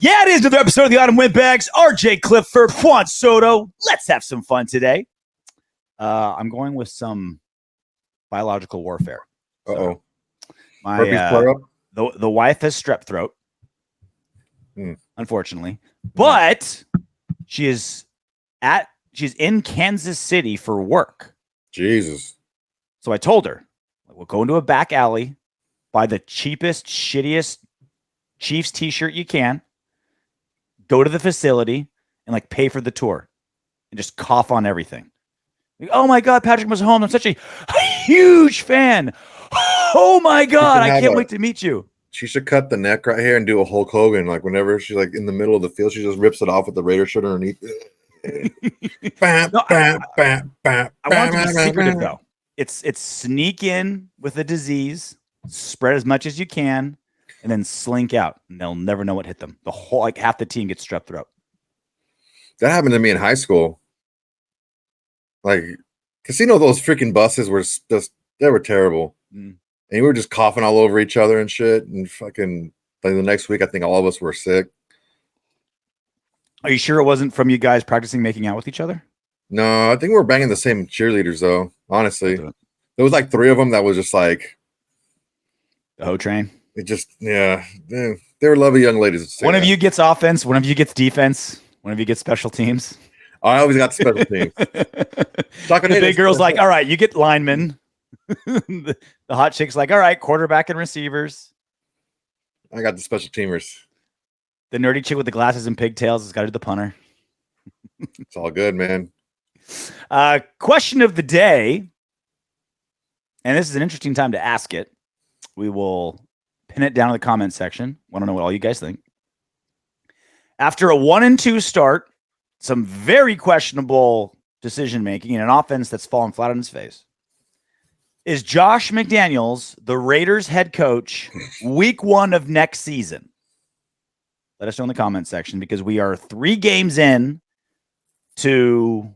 Yeah, it is another episode of the Autumn Windbags. RJ Clifford, Juan Soto. Let's have some fun today. I'm going with some biological warfare. Uh-oh. My the wife has strep throat, unfortunately. But she's in Kansas City for work. Jesus. So I told her, we'll go into a back alley, buy the cheapest, shittiest Chiefs t-shirt you can, go to the facility and pay for the tour and just cough on everything. Oh my God, Patrick Mahomes, I'm such a huge fan. Oh my God, I can't wait to meet you. She should cut the neck right here and do a Hulk Hogan. Whenever she's in the middle of the field, she just rips it off with the Raider shirt underneath. I want it to be secretive though. It's sneak in with a disease, spread as much as you can, and then slink out, and they'll never know what hit them. The whole half the team gets strep throat. That happened to me in high school. Casino, those freaking buses were they were terrible. And we were just coughing all over each other and shit. And fucking the next week, I think all of us were sick. Are you sure it wasn't from you guys practicing making out with each other? No, I think we were banging the same cheerleaders though. Honestly, there was 3 of them that was just the hoe train. It just they were lovely young ladies. One of you gets offense, one of you gets defense, one of you gets special teams. I always got special teams. The big girl's all right, you get linemen. the hot chick's all right, quarterback and receivers. I got the special teamers. The nerdy chick with the glasses and pigtails has got to do the punter. It's all good, man. Question of the day, and this is an interesting time to ask it. We will pin it down in the comment section. Want to know what all you guys think. After a 1-2 start, some very questionable decision making in an offense that's fallen flat on its face, is Josh McDaniels the Raiders head coach week 1 of next season? Let us know in the comment section, because we are 3 games in to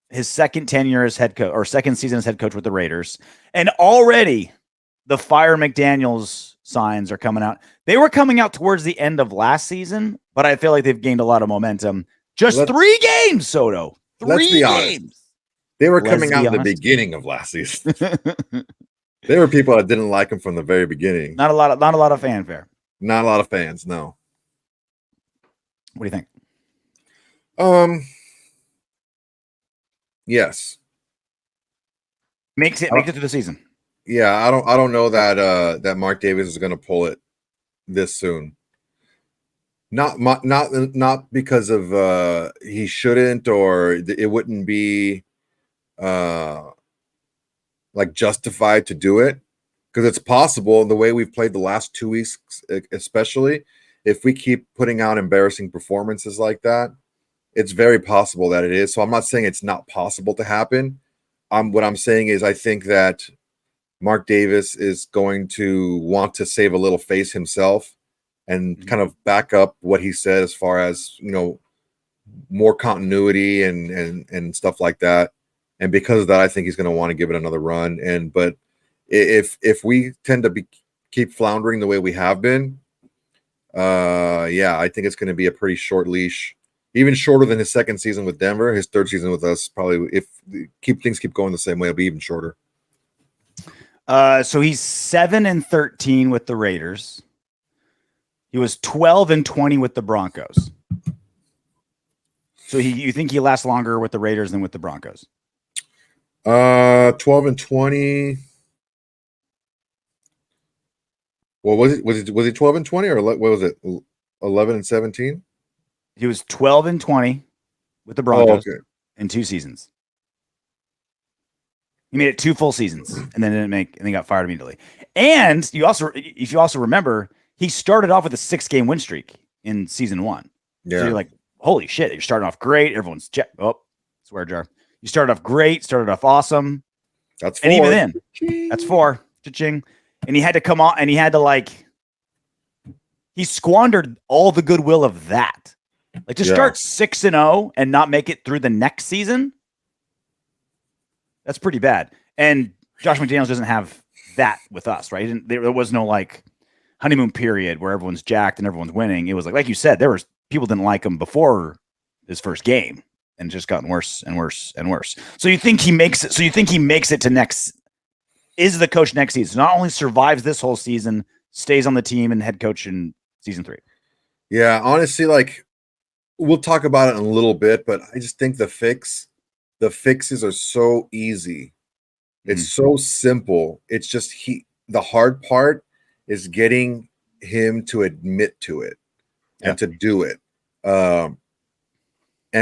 his second tenure as head coach, or second season as head coach with the Raiders. And already the fire McDaniels signs are coming out. They were coming out towards the end of last season, but I feel like they've gained a lot of momentum. Just 3 games, Soto. 3 games. They were coming out at the beginning of last season. There were people that didn't like him from the very beginning. Not a lot of fanfare. Not a lot of fans, no. What do you think? Yes. Makes it through the season. Yeah, I don't know that Mark Davis is going to pull it this soon. Not because of he shouldn't, or it wouldn't be justified to do it, because it's possible. The way we've played the last 2 weeks, especially if we keep putting out embarrassing performances like that, it's very possible that it is. So I'm not saying it's not possible to happen. What I'm saying is I think that Mark Davis is going to want to save a little face himself and kind of back up what he said as far as, more continuity and stuff like that. And because of that, I think he's going to want to give it another run. But if we tend to keep floundering the way we have been, I think it's going to be a pretty short leash, even shorter than his second season with Denver. His third season with us, probably, if things keep going the same way, it'll be even shorter. So he's 7-13 with the Raiders. He was 12-20 with the Broncos. So you think he lasts longer with the Raiders than with the Broncos? 12-20. Well, was it 12-20, or what was it? 11-17? He was 12-20 with the Broncos in 2 seasons. He made it 2 full seasons, and then and they got fired immediately. And if you also remember, he started off with a 6-game win streak in season 1. Yeah. So you're like, holy shit, you're starting off great. Everyone's swear jar. You started off great, started off awesome. That's 4. And even then, that's 4. Cha-ching. And he had to come on, and he had to he squandered all the goodwill of that. Start 6-0 and not make it through the next season, that's pretty bad. And Josh McDaniels doesn't have that with us, right? There was no honeymoon period where everyone's jacked and everyone's winning. It was like you said, there was people didn't like him before his first game, and just gotten worse and worse and worse. So you think he makes it? So you think he makes it to next? Is the coach next season? Not only survives this whole season, stays on the team and head coach in season 3. Yeah, honestly, like we'll talk about it in a little bit, but I just think the fixes are so easy. It's so simple. It's just the hard part is getting him to admit to it and to do it. And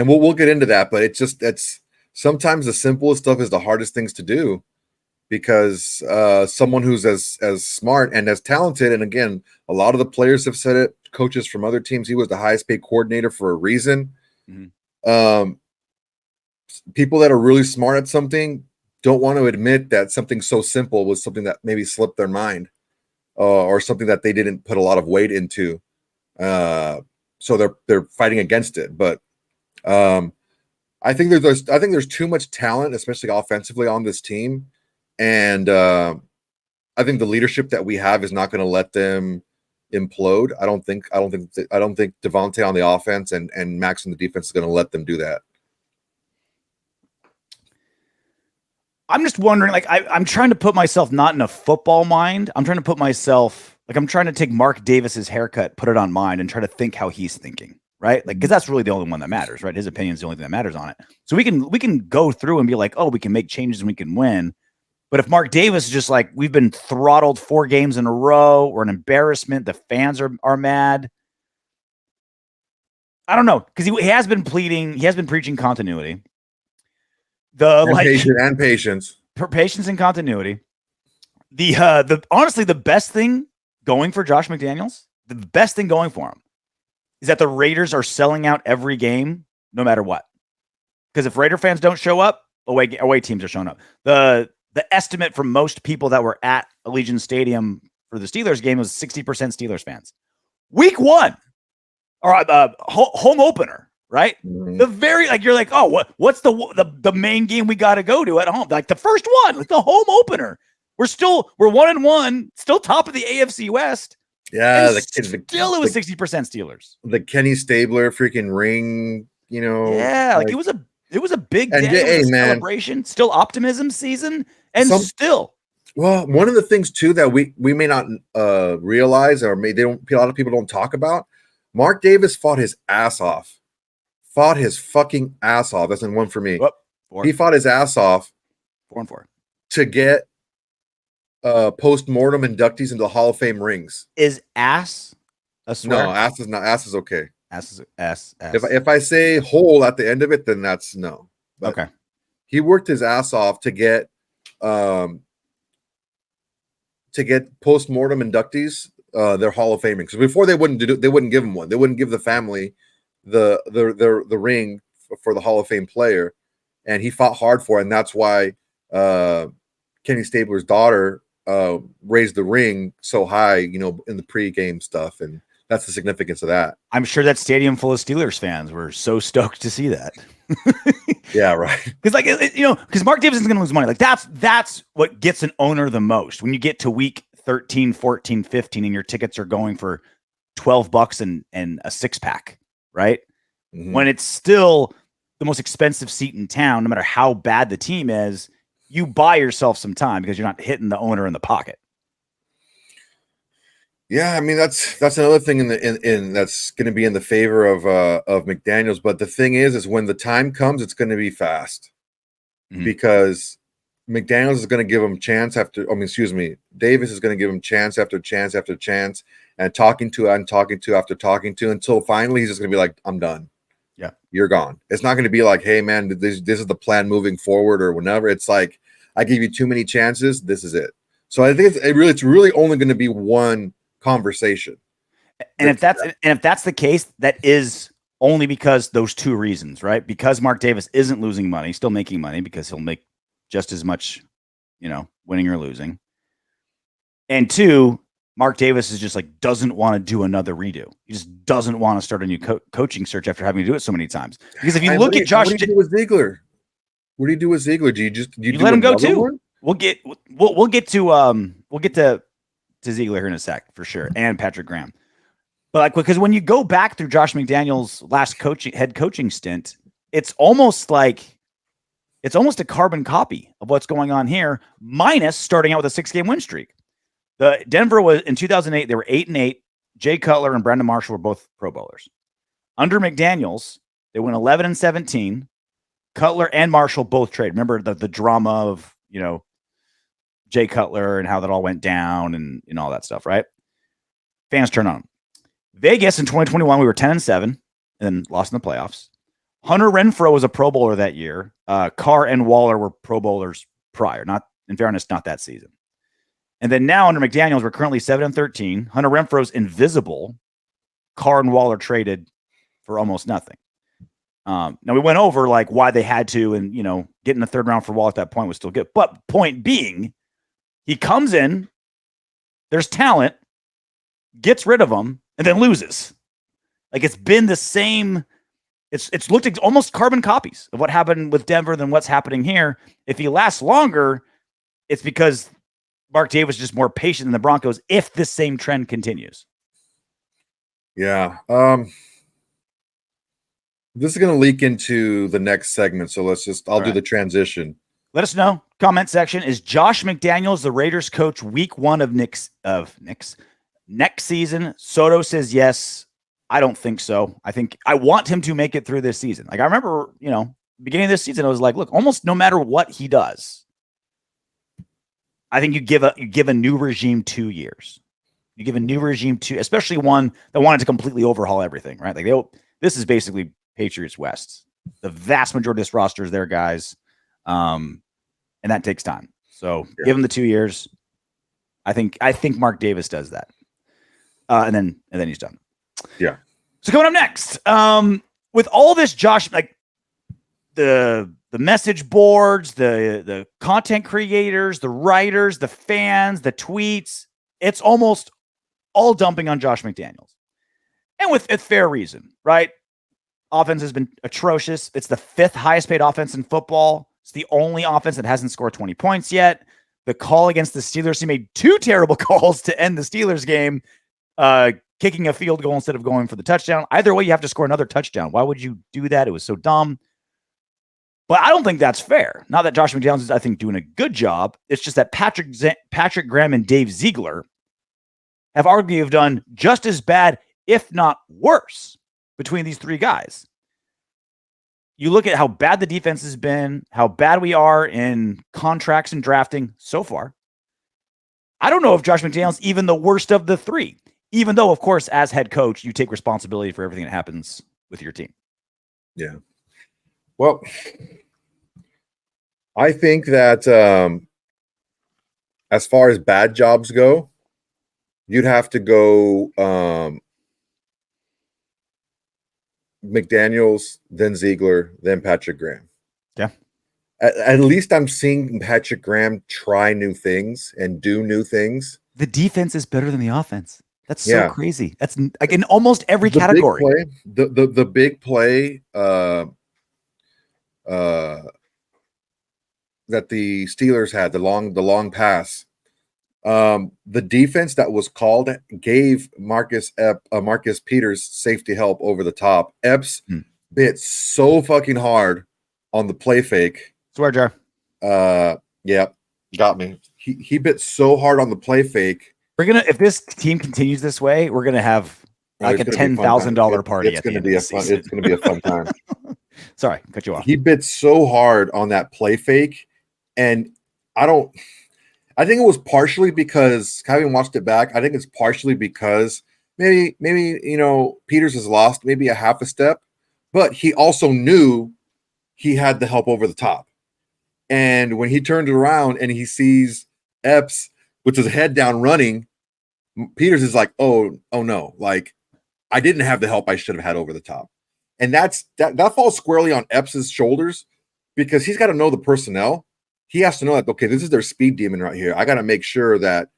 we'll get into that, but it's sometimes the simplest stuff is the hardest things to do, because someone who's as smart and as talented, and again, a lot of the players have said it, coaches from other teams, he was the highest paid coordinator for a reason. People that are really smart at something don't want to admit that something so simple was something that maybe slipped their mind, or something that they didn't put a lot of weight into. So they're fighting against it. But I think there's too much talent, especially offensively, on this team, and I think the leadership that we have is not going to let them implode. I don't think Davante on the offense and Max on the defense is going to let them do that. I'm just wondering, like, I'm trying to put myself not in a football mind. I'm trying to put myself, like, I'm trying to take Mark Davis's haircut, put it on mine, and try to think how he's thinking, right? Like, because that's really the only one that matters, right? His opinion is the only thing that matters on it. So we can go through and be like, oh, we can make changes and we can win. But if Mark Davis is just like, we've been throttled 4 games in a row, we're an embarrassment, the fans are mad. I don't know, because he has been preaching continuity. Patience and continuity. The honestly, the best thing going for Josh McDaniels, the best thing going for him, is that the Raiders are selling out every game, no matter what. Because if Raider fans don't show up, away teams are showing up. The estimate from most people that were at Allegiant Stadium for the Steelers game was 60% Steelers fans. Week 1, or home opener. Right? The very, like, you're like, oh, what's the main game we got to go to at home? Like the first one, like the home opener. We're 1-1, still top of the AFC West. Yeah, it was 60% Steelers. The Kenny Stabler freaking ring, Yeah, like it was a big day. It was a celebration, still optimism season, and still. Well, one of the things too that we may not realize, or a lot of people don't talk about, Mark Davis fought his ass off. Fought his fucking ass off. That's in 1 for me. He fought his ass off 4-4 to get post-mortem inductees into the Hall of Fame rings. Is ass a swear? No, ass is not. Ass is okay. Ass is ass. If I say hole at the end of it, then that's no. But okay. He worked his ass off to get post-mortem inductees their Hall of Fame rings. Because before they wouldn't give them one. They wouldn't give the family the ring for the Hall of Fame player, and he fought hard for it, and that's why Kenny Stabler's daughter raised the ring so high, in the pre-game stuff, and that's the significance of that. I'm sure that stadium full of Steelers fans were so stoked to see that. Yeah, right. Because because Mark Davis is going to lose money. Like that's what gets an owner the most. When you get to week 13, 14, 15, and your tickets are going for $12 and a 6-pack. Right? When it's still the most expensive seat in town, no matter how bad the team is, you buy yourself some time because you're not hitting the owner in the pocket. Yeah, I mean that's another thing in that's going to be in the favor of McDaniels. But the thing is when the time comes, it's going to be fast, because McDaniels is going to give him chance Davis is going to give him chance after chance after chance, and talking to until finally he's just going to be like, I'm done. Yeah, you're gone. It's not going to be like, hey man, this is the plan moving forward or whatever. It's like, I give you too many chances. This is it. So I think it's really only going to be one conversation. And if that's the case, that is only because those 2 reasons, right? Because Mark Davis isn't losing money, still making money, because he'll make just as much, winning or losing. And 2, Mark Davis is just like, doesn't want to do another redo. He just doesn't want to start a new coaching search after having to do it so many times. Because if you look at Josh, what do you do with Ziegler? What do you do with Ziegler? Do you let him go too? One? We'll get to to Ziegler here in a sec for sure, and Patrick Graham. But like, because when you go back through Josh McDaniels' last head coaching stint, it's almost a carbon copy of what's going on here, minus starting out with a 6-game win streak. The Denver was in 2008, they were 8-8. Jay Cutler and Brandon Marshall were both Pro Bowlers. Under McDaniels, they went 11-17. Cutler and Marshall both trade. Remember the drama of, Jay Cutler and how that all went down and all that stuff, right? Fans turn on. Vegas in 2021, we were 10-7 and then lost in the playoffs. Hunter Renfrow was a Pro Bowler that year. Carr and Waller were Pro Bowlers prior. Not, in fairness, not that season. And then now under McDaniels, we're currently 7-13. Hunter Renfrow's invisible. Carr and Waller traded for almost nothing. Now we went over like why they had to, and getting the third round for Waller at that point was still good. But point being, he comes in, there's talent, gets rid of them, and then loses. Like it's been the same. It's looked like almost carbon copies of what happened with Denver than what's happening here. If he lasts longer, it's because Mark Davis is just more patient than the Broncos if this same trend continues. Yeah. This is going to leak into the next segment, so I'll do the transition. Let us know. Comment section. Is Josh McDaniels the Raiders coach week 1 of next season? Soto says yes. I don't think so. I want him to make it through this season. Like I remember, beginning of this season, I was like, look, almost no matter what he does, I think you give a new regime 2 years. You give a new regime especially one that wanted to completely overhaul everything, right? Like this is basically Patriots West. The vast majority of this roster is their guys. And that takes time. So give him the 2 years. I think Mark Davis does that. And then he's done. Yeah. So coming up next, with all this, Josh, like the message boards, the content creators, the writers, the fans, the tweets, it's almost all dumping on Josh McDaniels. And with a fair reason, right? Offense has been atrocious. It's the 5th highest paid offense in football. It's the only offense that hasn't scored 20 points yet. The call against the Steelers, he made 2 terrible calls to end the Steelers game, kicking a field goal instead of going for the touchdown. Either way, you have to score another touchdown. Why would you do that? It was so dumb. But I don't think that's fair. Not that Josh McDaniels is, I think, doing a good job. It's just that Patrick Graham and Dave Ziegler have arguably done just as bad, if not worse, between these 3 guys. You look at how bad the defense has been, how bad we are in contracts and drafting so far. I don't know if Josh McDaniels is even the worst of the 3, even though, of course, as head coach, you take responsibility for everything that happens with your team. Yeah. Well, I think that as far as bad jobs go, you'd have to go McDaniels, then Ziegler, then Patrick Graham. Yeah. At least I'm seeing Patrick Graham try new things and do new things. The defense is better than the offense. That's so crazy. That's like in almost every category. The big play that the Steelers had, the long pass. The defense that was called gave Marcus Peters safety help over the top. Epps bit so fucking hard on the play fake. Swear jar. Yeah, got me. He bit so hard on the play fake. If this team continues this way, we're gonna have like a $10,000 party. It's gonna be a fun time. Sorry, cut you off. He bit so hard on that play fake, and I think it was partially because, having watched it back, I think it's partially because maybe Peters has lost maybe a half a step, but he also knew he had the help over the top. And when he turned around and he sees Epps with his head down running, Peters is like, oh no, like I didn't have the help I should have had over the top. And that falls squarely on Epps' shoulders, because he's got to know the personnel. He has to know that, okay, this is their speed demon right here. I got to make sure that,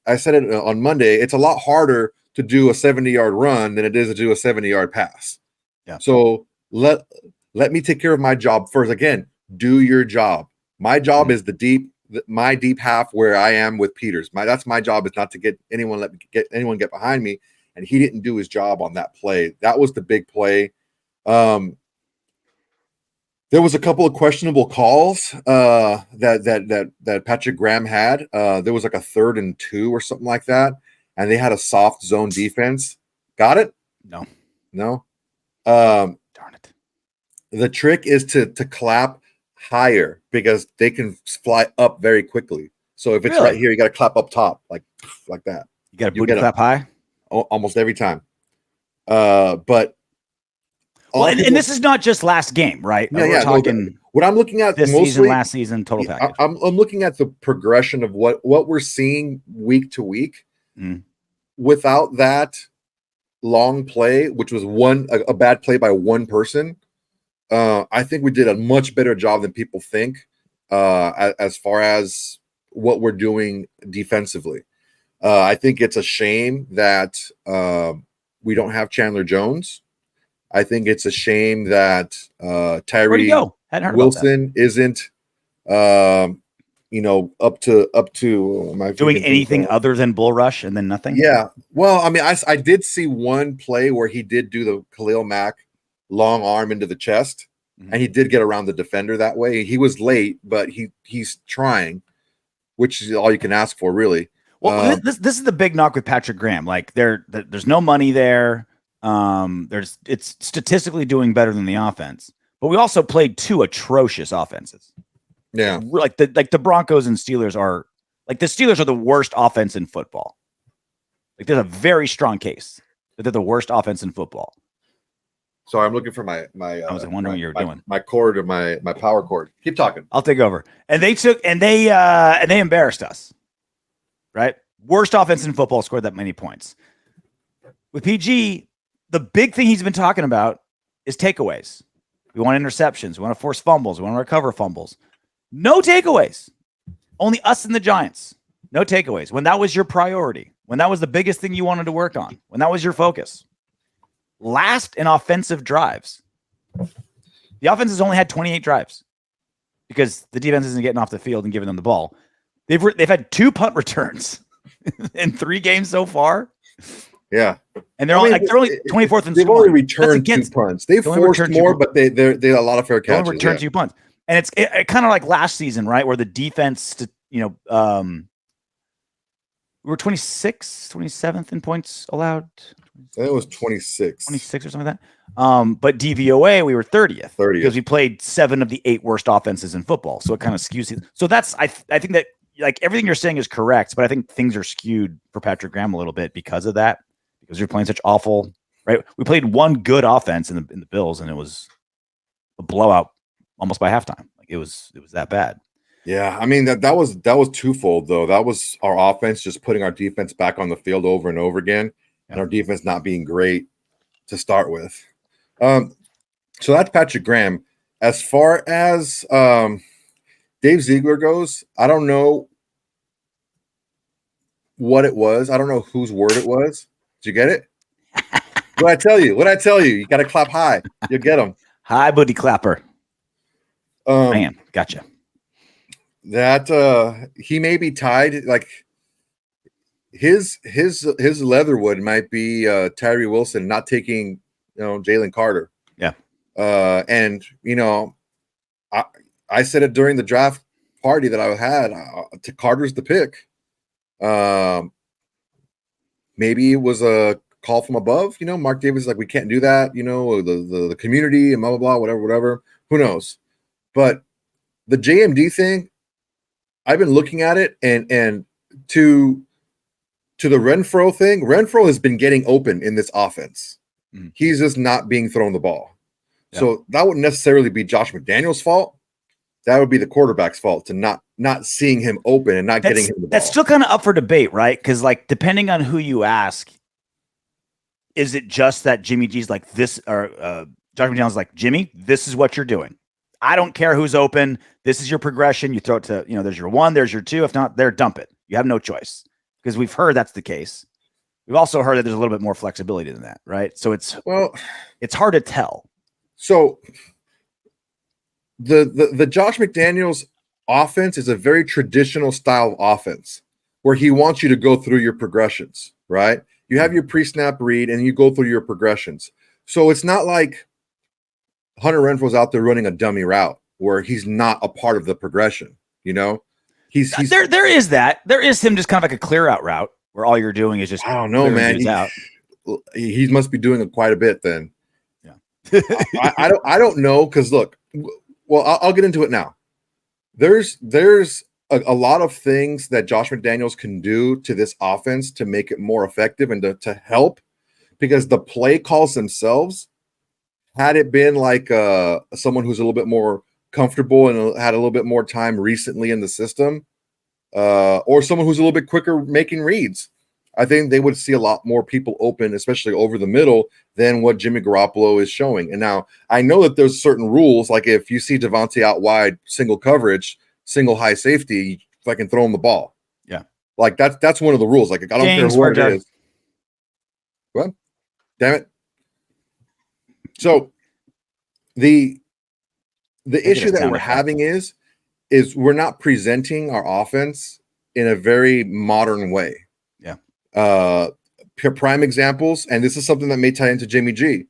I said it on Monday, it's a lot harder to do a 70-yard run than it is to do a 70-yard pass. Yeah. So let me take care of my job first. Again, do your job. My job is the deep my deep half where I am with Peters. That's my job, is not to get anyone get behind me, and he didn't do his job on that play. That was the big play. There was a couple of questionable calls that Patrick Graham had. There was like a 3rd and 2 or something like that, and they had a soft zone defense. Got it? No. Darn it. The trick is to clap higher, because they can fly up very quickly. So if it's right here, you got to clap up top like that. You got to booty clap high almost every time. But and this is not just last game, right? We're talking what I'm looking at this mostly, season, last season, total package. I'm looking at the progression of what we're seeing week to week. Without that long play, which was a bad play by one person, I think we did a much better job than people think as far as what we're doing defensively. I think it's a shame that we don't have Chandler Jones. I think it's a shame that Tyree Wilson isn't up to doing anything other than bull rush and then nothing. Yeah. Well, I mean, I did see one play where he did do the Khalil Mack long arm into the chest, and he did get around the defender that way. He was late, but he's trying, which is all you can ask for, really. Well, this is the big knock with Patrick Graham. Like there's no money there. It's statistically doing better than the offense, but we also played 2 atrocious offenses. Yeah, like the Broncos and Steelers are the Steelers are the worst offense in football. Like there's a very strong case that they're the worst offense in football. Sorry, I'm looking for my. I was wondering what you were doing. My cord or my power cord. Keep talking. I'll take over. And they embarrassed us. Right, worst offense in football, scored that many points. With PG, the big thing he's been talking about is takeaways. We want interceptions. We want to force fumbles. We want to recover fumbles. No takeaways. Only us and the Giants. No takeaways. When that was your priority, when that was the biggest thing you wanted to work on, when that was your focus. Last in offensive drives. The offense has only had 28 drives because the defense isn't getting off the field and giving them the ball. They've had 2 punt returns in 3 games so far. Yeah, and they're only 24th and they've only returned 2 punts. They've forced more, but they had a lot of fair catches. They returned 2 punts, and it's kind of like last season, right, where the defense, we were 27th in points allowed. It was 26 or something like that. But DVOA, we were 30th because we played 7 of the 8 worst offenses in football. So it kind of skews it. So that's I think that like everything you're saying is correct, but I think things are skewed for Patrick Graham a little bit because of that. Because you're playing such awful, right? We played one good offense in the Bills, and it was a blowout almost by halftime. Like it was that bad. Yeah, I mean that was twofold though. That was our offense just putting our defense back on the field over and over again, and our defense not being great to start with. So that's Patrick Graham. As far as Dave Ziegler goes, I don't know what it was. I don't know whose word it was. Did you get it? What I tell you? You got to clap high. You'll get them. High booty clapper. Man, gotcha. That he may be tied. Like his Leatherwood might be Tyree Wilson not taking Jalen Carter. Yeah. And I said it during the draft party that I had. Carter's the pick. Maybe it was a call from above. Mark Davis is like, we can't do that. The community and blah blah blah, whatever. Who knows? But the JMD thing, I've been looking at it, and to the Renfro thing, Renfro has been getting open in this offense. He's just not being thrown the ball. Yeah. So that wouldn't necessarily be Josh McDaniels' fault. That would be the quarterback's fault to not seeing him open and not getting him the ball. That's still kind of up for debate, right? Because like depending on who you ask, is it just that Jimmy G's like this, or Josh McDaniels is like, Jimmy, this is what you're doing. I don't care who's open. This is your progression. You throw it to, there's your 1, there's your 2. If not, there, dump it. You have no choice, because we've heard that's the case. We've also heard that there's a little bit more flexibility than that, right? So it's hard to tell. So the Josh McDaniels offense is a very traditional style of offense where he wants you to go through your progressions, right? You have your pre-snap read and you go through your progressions. So it's not like Hunter Renfro's out there running a dummy route where he's not a part of the progression, you know? He's there is that. There is him just kind of like a clear out route where all you're doing is just I don't know, man. He must be doing it quite a bit then. Yeah. I don't know because look, well, I'll get into it now. There's a lot of things that Josh McDaniels can do to this offense to make it more effective and to help, because the play calls themselves, had it been like someone who's a little bit more comfortable and had a little bit more time recently in the system, or someone who's a little bit quicker making reads, I think they would see a lot more people open, especially over the middle, than what Jimmy Garoppolo is showing. And now I know that there's certain rules, like if you see Davante out wide, single coverage, single high safety, if I can throw him the ball. Yeah. Like that's one of the rules. Like I don't care what it is. What? Damn it. So the issue that we're having is we're not presenting our offense in a very modern way. Yeah. Prime examples, and this is something that may tie into Jimmy G.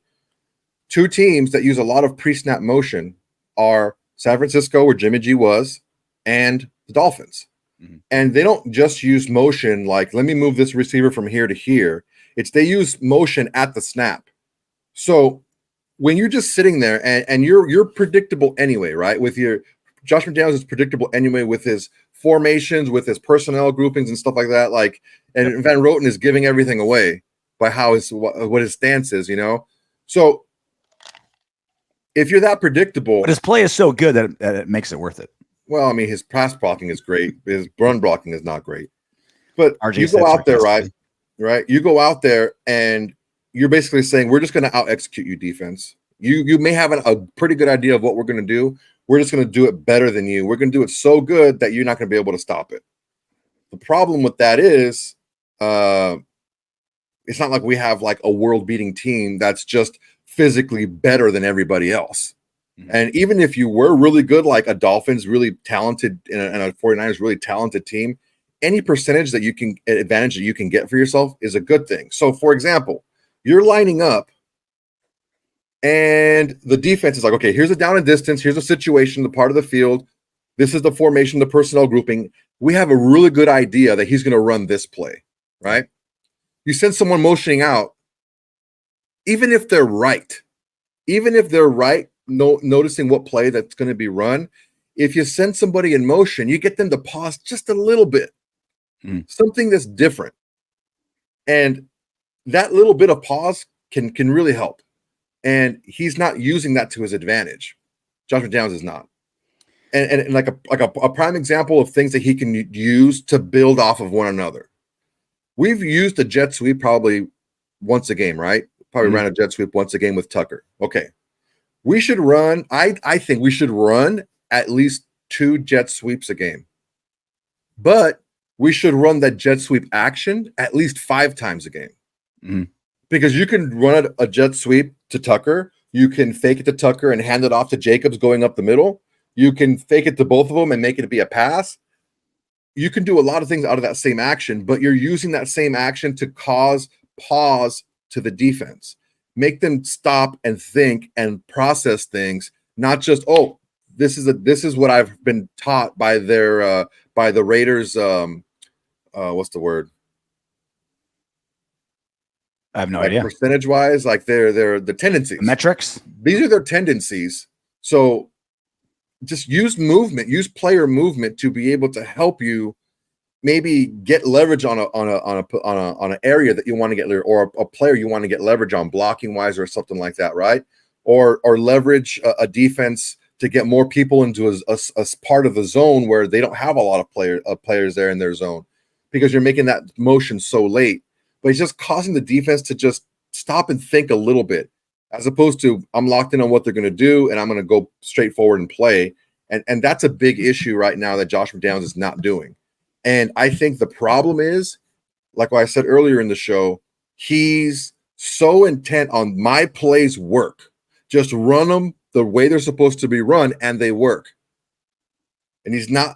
Two teams that use a lot of pre-snap motion are San Francisco, where Jimmy G was, and the Dolphins. Mm-hmm. And they don't just use motion like, let me move this receiver from here to here. They use motion at the snap. So when you're just sitting there and you're predictable anyway, right? With your Josh McDaniels is predictable anyway with his formations, with his personnel groupings and stuff like that. Like, and Van Roten is giving everything away by how what his stance is, you know? So if you're that predictable, but his play is so good that it makes it worth it. Well, I mean, his pass blocking is great. His run blocking is not great. But you go out there, right? You go out there and you're basically saying, we're just going to out execute you, defense. You may have a pretty good idea of what we're going to do. We're just going to do it better than you. We're going to do it so good that you're not going to be able to stop it. The problem with that is it's not like we have like a world-beating team that's just physically better than everybody else. Mm-hmm. And even if you were really good, like a Dolphins really talented and a 49ers really talented team, any percentage that you can advantage that you can get for yourself is a good thing. So, for example, you're lining up and the defense is like, okay, here's a down and distance. Here's a situation, the part of the field. This is the formation, the personnel grouping. We have a really good idea that he's going to run this play, right? You send someone motioning out, even if they're right, noticing what play that's going to be run, if you send somebody in motion, you get them to pause just a little bit, something that's different. And that little bit of pause can really help. And he's not using that to his advantage. Josh McDaniels is not. And like a prime example of things that he can use to build off of one another. We've used a jet sweep probably once a game, right? Probably ran a jet sweep once a game with Tucker. Okay. We should run, I think we should run at least 2 jet sweeps a game. But we should run that jet sweep action at least 5 times a game. Mm-hmm. Because you can run a jet sweep to Tucker. You can fake it to Tucker and hand it off to Jacobs going up the middle. You can fake it to both of them and make it be a pass. You can do a lot of things out of that same action, but you're using that same action to cause pause to the defense. Make them stop and think and process things, not just, oh, this is what I've been taught by their by the Raiders. What's the word? I have no idea. Percentage wise, like they're the tendencies, the metrics. These are their tendencies. So just use movement, use player movement to be able to help you maybe get leverage on an area that you want to get leverage, or a player you want to get leverage on blocking wise or something like that, right? Or leverage a defense to get more people into a part of the zone where they don't have a lot of players there in their zone, because you're making that motion so late. But it's just causing the defense to just stop and think a little bit, as opposed to I'm locked in on what they're going to do and I'm going to go straight forward and play. And that's a big issue right now that Josh McDaniels is not doing. And I think the problem is, like what I said earlier in the show, he's so intent on my plays work. Just run them the way they're supposed to be run, and they work. and he's not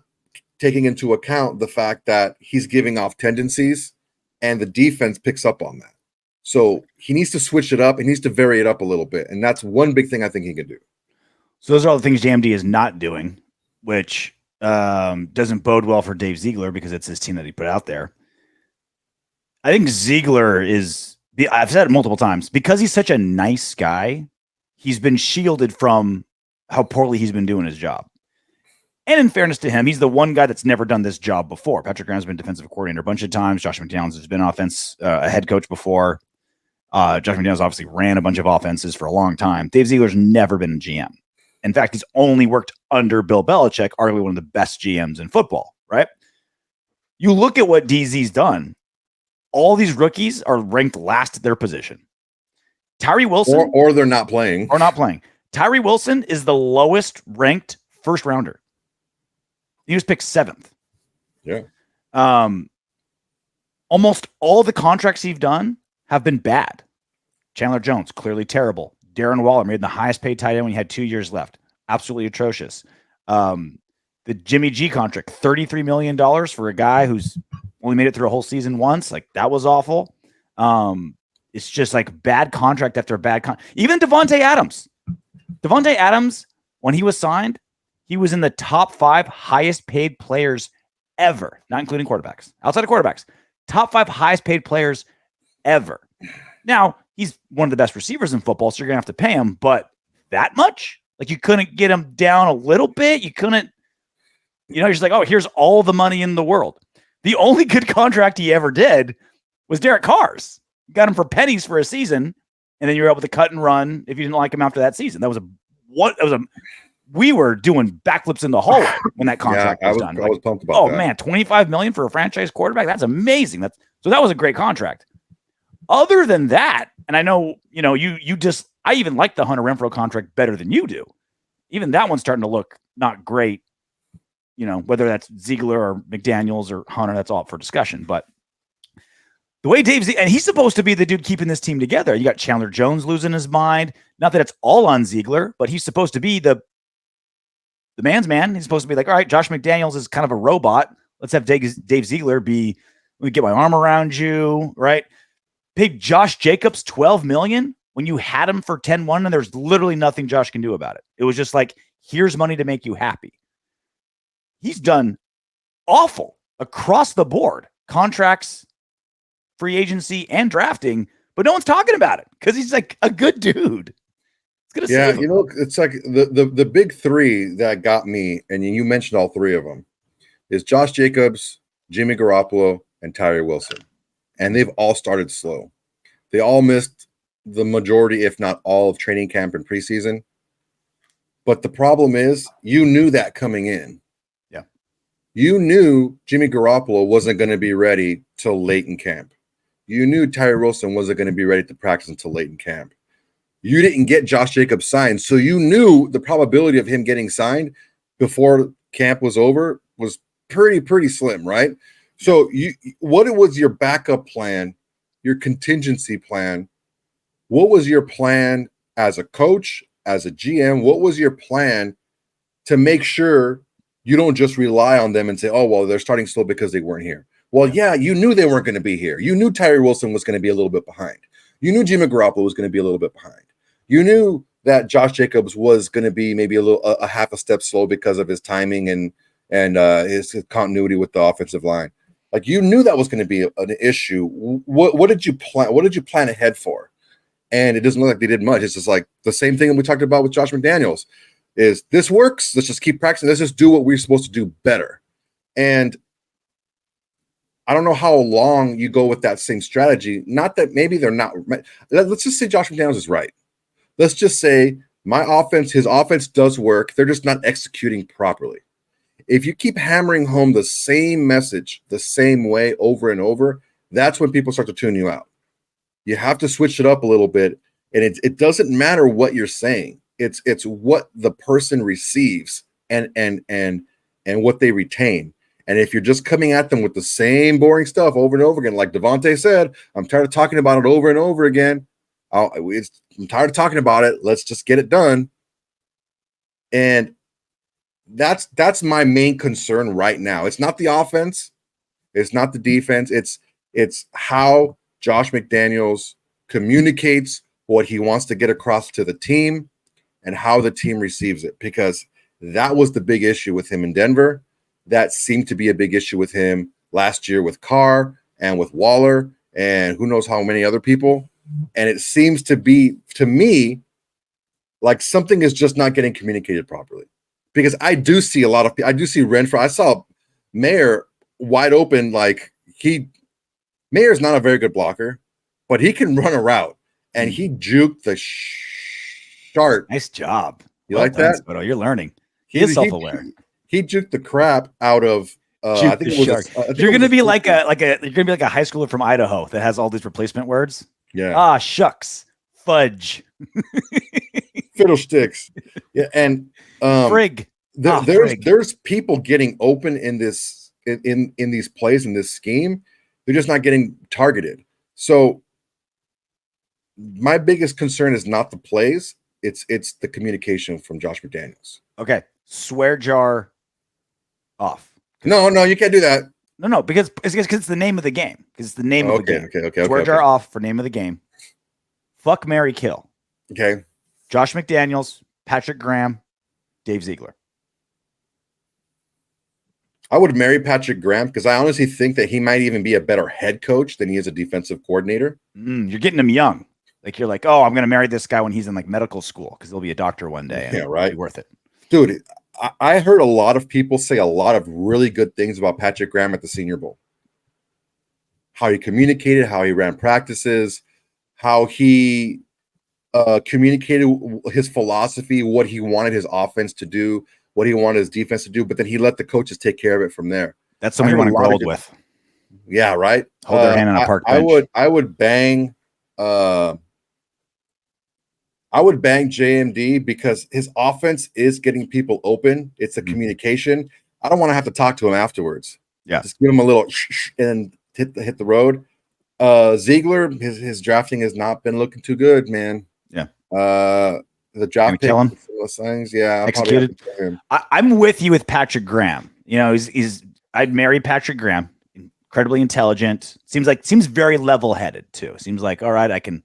taking into account the fact that he's giving off tendencies, and the defense picks up on that. So he needs to switch it up. He needs to vary it up a little bit, and that's one big thing I think he can do. So those are all the things JMD is not doing, which doesn't bode well for Dave Ziegler because it's his team that he put out there. I think Ziegler is, I've said it multiple times, because he's such a nice guy, he's been shielded from how poorly he's been doing his job. And in fairness to him, he's the one guy that's never done this job before. Patrick Graham's been defensive coordinator a bunch of times. Josh McDaniels has been a head coach before. Josh McDaniels obviously ran a bunch of offenses for a long time. Dave Ziegler's never been a GM. In fact, he's only worked under Bill Belichick, arguably one of the best GMs in football, right? You look at what DZ's done. All these rookies are ranked last at their position. Tyree Wilson. Or they're not playing. Or not playing. Tyree Wilson is the lowest ranked first rounder. He was picked 7th. Yeah. Almost all the contracts he's done have been bad. Chandler Jones, clearly terrible. Darren Waller made the highest paid tight end when he had 2 years left. Absolutely atrocious. The Jimmy G contract, $33 million for a guy who's only made it through a whole season once. Like, that was awful. It's just like bad contract after bad even Davante Adams. Davante Adams, when he was signed, he was in the top 5 highest paid players ever, not including quarterbacks. Outside of quarterbacks, top 5 highest paid players ever. Now, he's one of the best receivers in football, so you're going to have to pay him, but that much? Like, you couldn't get him down a little bit? You couldn't, you're just like, oh, here's all the money in the world. The only good contract he ever did was Derek Carr's. Got him for pennies for a season, and then you were able to cut and run if you didn't like him after that season. We were doing backflips in the hallway when that contract was done. I was pumped about that. Oh man, $25 million for a franchise quarterback. That's amazing. So that was a great contract. Other than that, and I know, I even like the Hunter Renfrow contract better than you do. Even that one's starting to look not great. Whether that's Ziegler or McDaniels or Hunter, that's all up for discussion. But the way and he's supposed to be the dude keeping this team together. You got Chandler Jones losing his mind. Not that it's all on Ziegler, but he's supposed to be the man's man. He's supposed to be like, all right, Josh McDaniels is kind of a robot. Let's have Dave Ziegler let me get my arm around you, right? Paid Josh Jacobs $12 million when you had him for 10-1, and there's literally nothing Josh can do about it. It was just like, here's money to make you happy. He's done awful across the board. Contracts, free agency, and drafting, but no one's talking about it because he's like a good dude. Yeah, it's like the big 3 that got me, and you mentioned all 3 of them, is Josh Jacobs, Jimmy Garoppolo, and Tyree Wilson. And they've all started slow. They all missed the majority, if not all, of training camp and preseason. But the problem is, you knew that coming in. Yeah. You knew Jimmy Garoppolo wasn't going to be ready till late in camp. You knew Tyree Wilson wasn't going to be ready to practice until late in camp. You didn't get Josh Jacobs signed, so you knew the probability of him getting signed before camp was over was pretty slim, right? So what was your backup plan, your contingency plan? What was your plan as a coach, as a GM? What was your plan to make sure you don't just rely on them and say, oh, well, they're starting slow because they weren't here? Well, yeah, you knew they weren't going to be here. You knew Tyree Wilson was going to be a little bit behind. You knew Jimmy Garoppolo was going to be a little bit behind. You knew that Josh Jacobs was going to be maybe a half a step slow because of his timing and his continuity with the offensive line. Like, you knew that was going to be an issue. What did you plan? What did you plan ahead for? And it doesn't look like they did much. It's just like the same thing that we talked about with Josh McDaniels. Is this works? Let's just keep practicing. Let's just do what we're supposed to do better. And I don't know how long you go with that same strategy. Not that maybe they're not. Let's just say Josh McDaniels is right. Let's just say his offense does work. They're just not executing properly. If you keep hammering home the same message the same way over and over, that's when people start to tune you out. You have to switch it up a little bit, and it doesn't matter what you're saying. It's what the person receives and what they retain. And if you're just coming at them with the same boring stuff over and over again, like Davante said, I'm tired of talking about it over and over again. I'm tired of talking about it. Let's just get it done. And that's my main concern right now. It's not the offense, it's not the defense. It's how Josh McDaniels communicates what he wants to get across to the team and how the team receives it, because that was the big issue with him in Denver. That seemed to be a big issue with him last year with Carr and with Waller and who knows how many other people. And it seems to be, to me, like something is just not getting communicated properly. Because I do see a lot of people. I do see Renfro. I saw Mayer wide open. Mayer's not a very good blocker, but he can run a route, and he juked the sharp. Nice job. You like that? Spoto. You're learning. He is self-aware. He juked the crap out of. I think it was. You're gonna be like a high schooler from Idaho that has all these replacement words. Yeah. Ah, shucks, fudge, fiddlesticks. Yeah, and frig. There's people getting open in this in these plays in this scheme. They're just not getting targeted. So my biggest concern is not the plays. It's the communication from Josh McDaniels. Okay. Swear jar off. No, you can't do that. No, because it's the name of the game. Because it's the name of the game. Okay. Swear jar off for name of the game. Fuck, marry, kill. Okay. Josh McDaniels, Patrick Graham, Dave Ziegler. I would marry Patrick Graham because I honestly think that he might even be a better head coach than he is a defensive coordinator. You're getting him young. Like you're like, oh, I'm going to marry this guy when he's in like medical school because he'll be a doctor one day. Yeah, right. Be worth it. Dude, I heard a lot of people say a lot of really good things about Patrick Graham at the Senior Bowl. How he communicated, how he ran practices, how he communicated his philosophy, what he wanted his offense to do, what he wanted his defense to do, but then he let the coaches take care of it from there. That's something you want to grow with. Yeah, right. Hold their hand on a park bench. I would bang JMD because his offense is getting people open. It's a communication. I don't want to have to talk to him afterwards. Yeah, just give him a little and hit the road. Ziegler, his drafting has not been looking too good, man. Yeah. The draft pick, those things, yeah. Executed. I'm with you with Patrick Graham. You know, I'd marry Patrick Graham. Incredibly intelligent. Seems very level-headed too. Seems like, all right, I can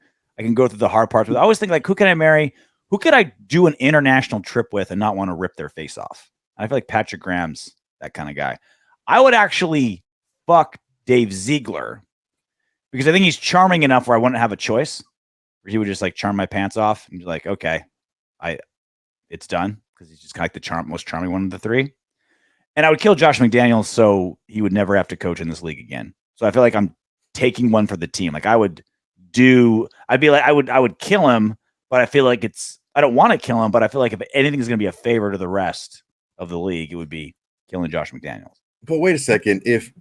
go through the hard parts. I always think like, who can I marry? Who could I do an international trip with and not want to rip their face off? I feel like Patrick Graham's that kind of guy. I would actually fuck Dave Ziegler because I think he's charming enough where I wouldn't have a choice. Where he would just like charm my pants off and be like, okay, it's done because he's just kind of like the most charming one of the three. And I would kill Josh McDaniels so he would never have to coach in this league again. So I feel like I'm taking one for the team. Like I would kill him, but I feel like I don't want to kill him, but I feel like if anything is going to be a favor to the rest of the league, it would be killing Josh McDaniels. But wait a second. If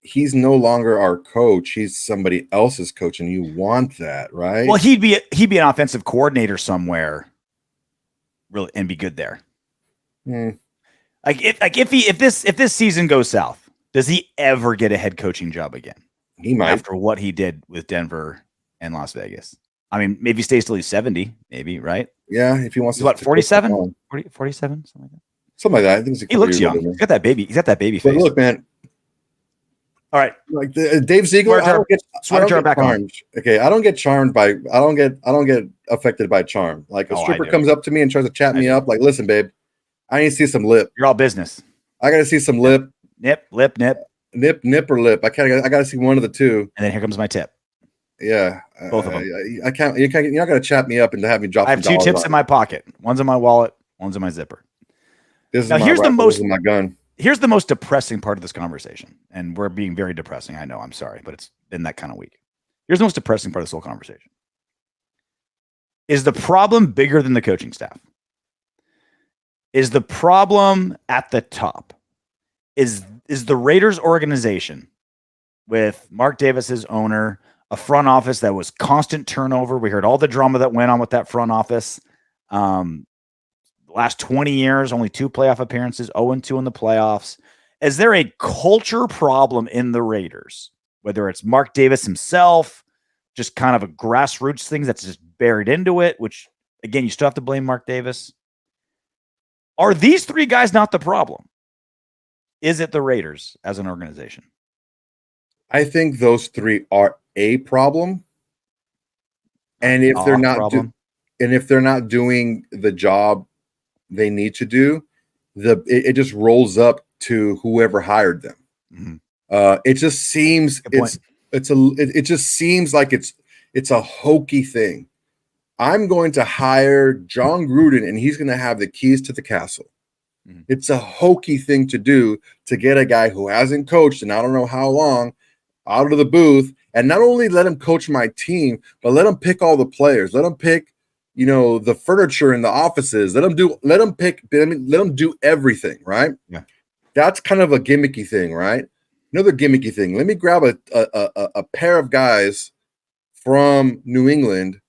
he's no longer our coach, he's somebody else's coach, and you want that, right? Well, he'd be an offensive coordinator somewhere, really, and be good there. If this season goes south, does he ever get a head coaching job again? He might, after what he did with Denver and Las Vegas. I mean, maybe he stays till he's 70, maybe, right? Yeah, if he wants to. What, 47? 47, something like that. Something like that. I think he looks young. He's got that baby face. But look, man. All right, like Dave Ziegler, I don't get charmed. Okay, I don't get charmed by. I don't get affected by charm. Like a stripper comes up to me and tries to chat me up. Like, listen, babe, I need to see some lip. You're all business. I got to see some lip. Nip or lip. I got to see one of the two. And then here comes my tip. Yeah, both of them. I can't. You're not gonna chat me up and have me drop. I have two tips in my pocket. One's in my wallet. One's in my zipper. Here's my gun. Here's the most depressing part of this conversation, and we're being very depressing. I know. I'm sorry, but it's been that kind of week. Here's the most depressing part of this whole conversation. Is the problem bigger than the coaching staff? Is the problem at the top? Is the Raiders organization with Mark Davis as owner, a front office that was constant turnover? We heard all the drama that went on with that front office. Last 20 years, only 2 playoff appearances, 0-2 in the playoffs. Is there a culture problem in the Raiders? Whether it's Mark Davis himself, just kind of a grassroots thing that's just buried into it, which, again, you still have to blame Mark Davis. Are these three guys not the problem? Is it the Raiders as an organization? I think those three are a problem. And if they're not doing the job they need to do, it just rolls up to whoever hired them. Mm-hmm. It just seems it just seems like it's a hokey thing. I'm going to hire John Gruden and he's going to have the keys to the castle. Mm-hmm. It's a hokey thing to do to get a guy who hasn't coached and I don't know how long out of the booth, and not only let him coach my team, but let him pick all the players. Let him pick, the furniture in the offices. Let him do everything, right? Yeah. That's kind of a gimmicky thing, right? Another gimmicky thing. Let me grab a pair of guys from New England,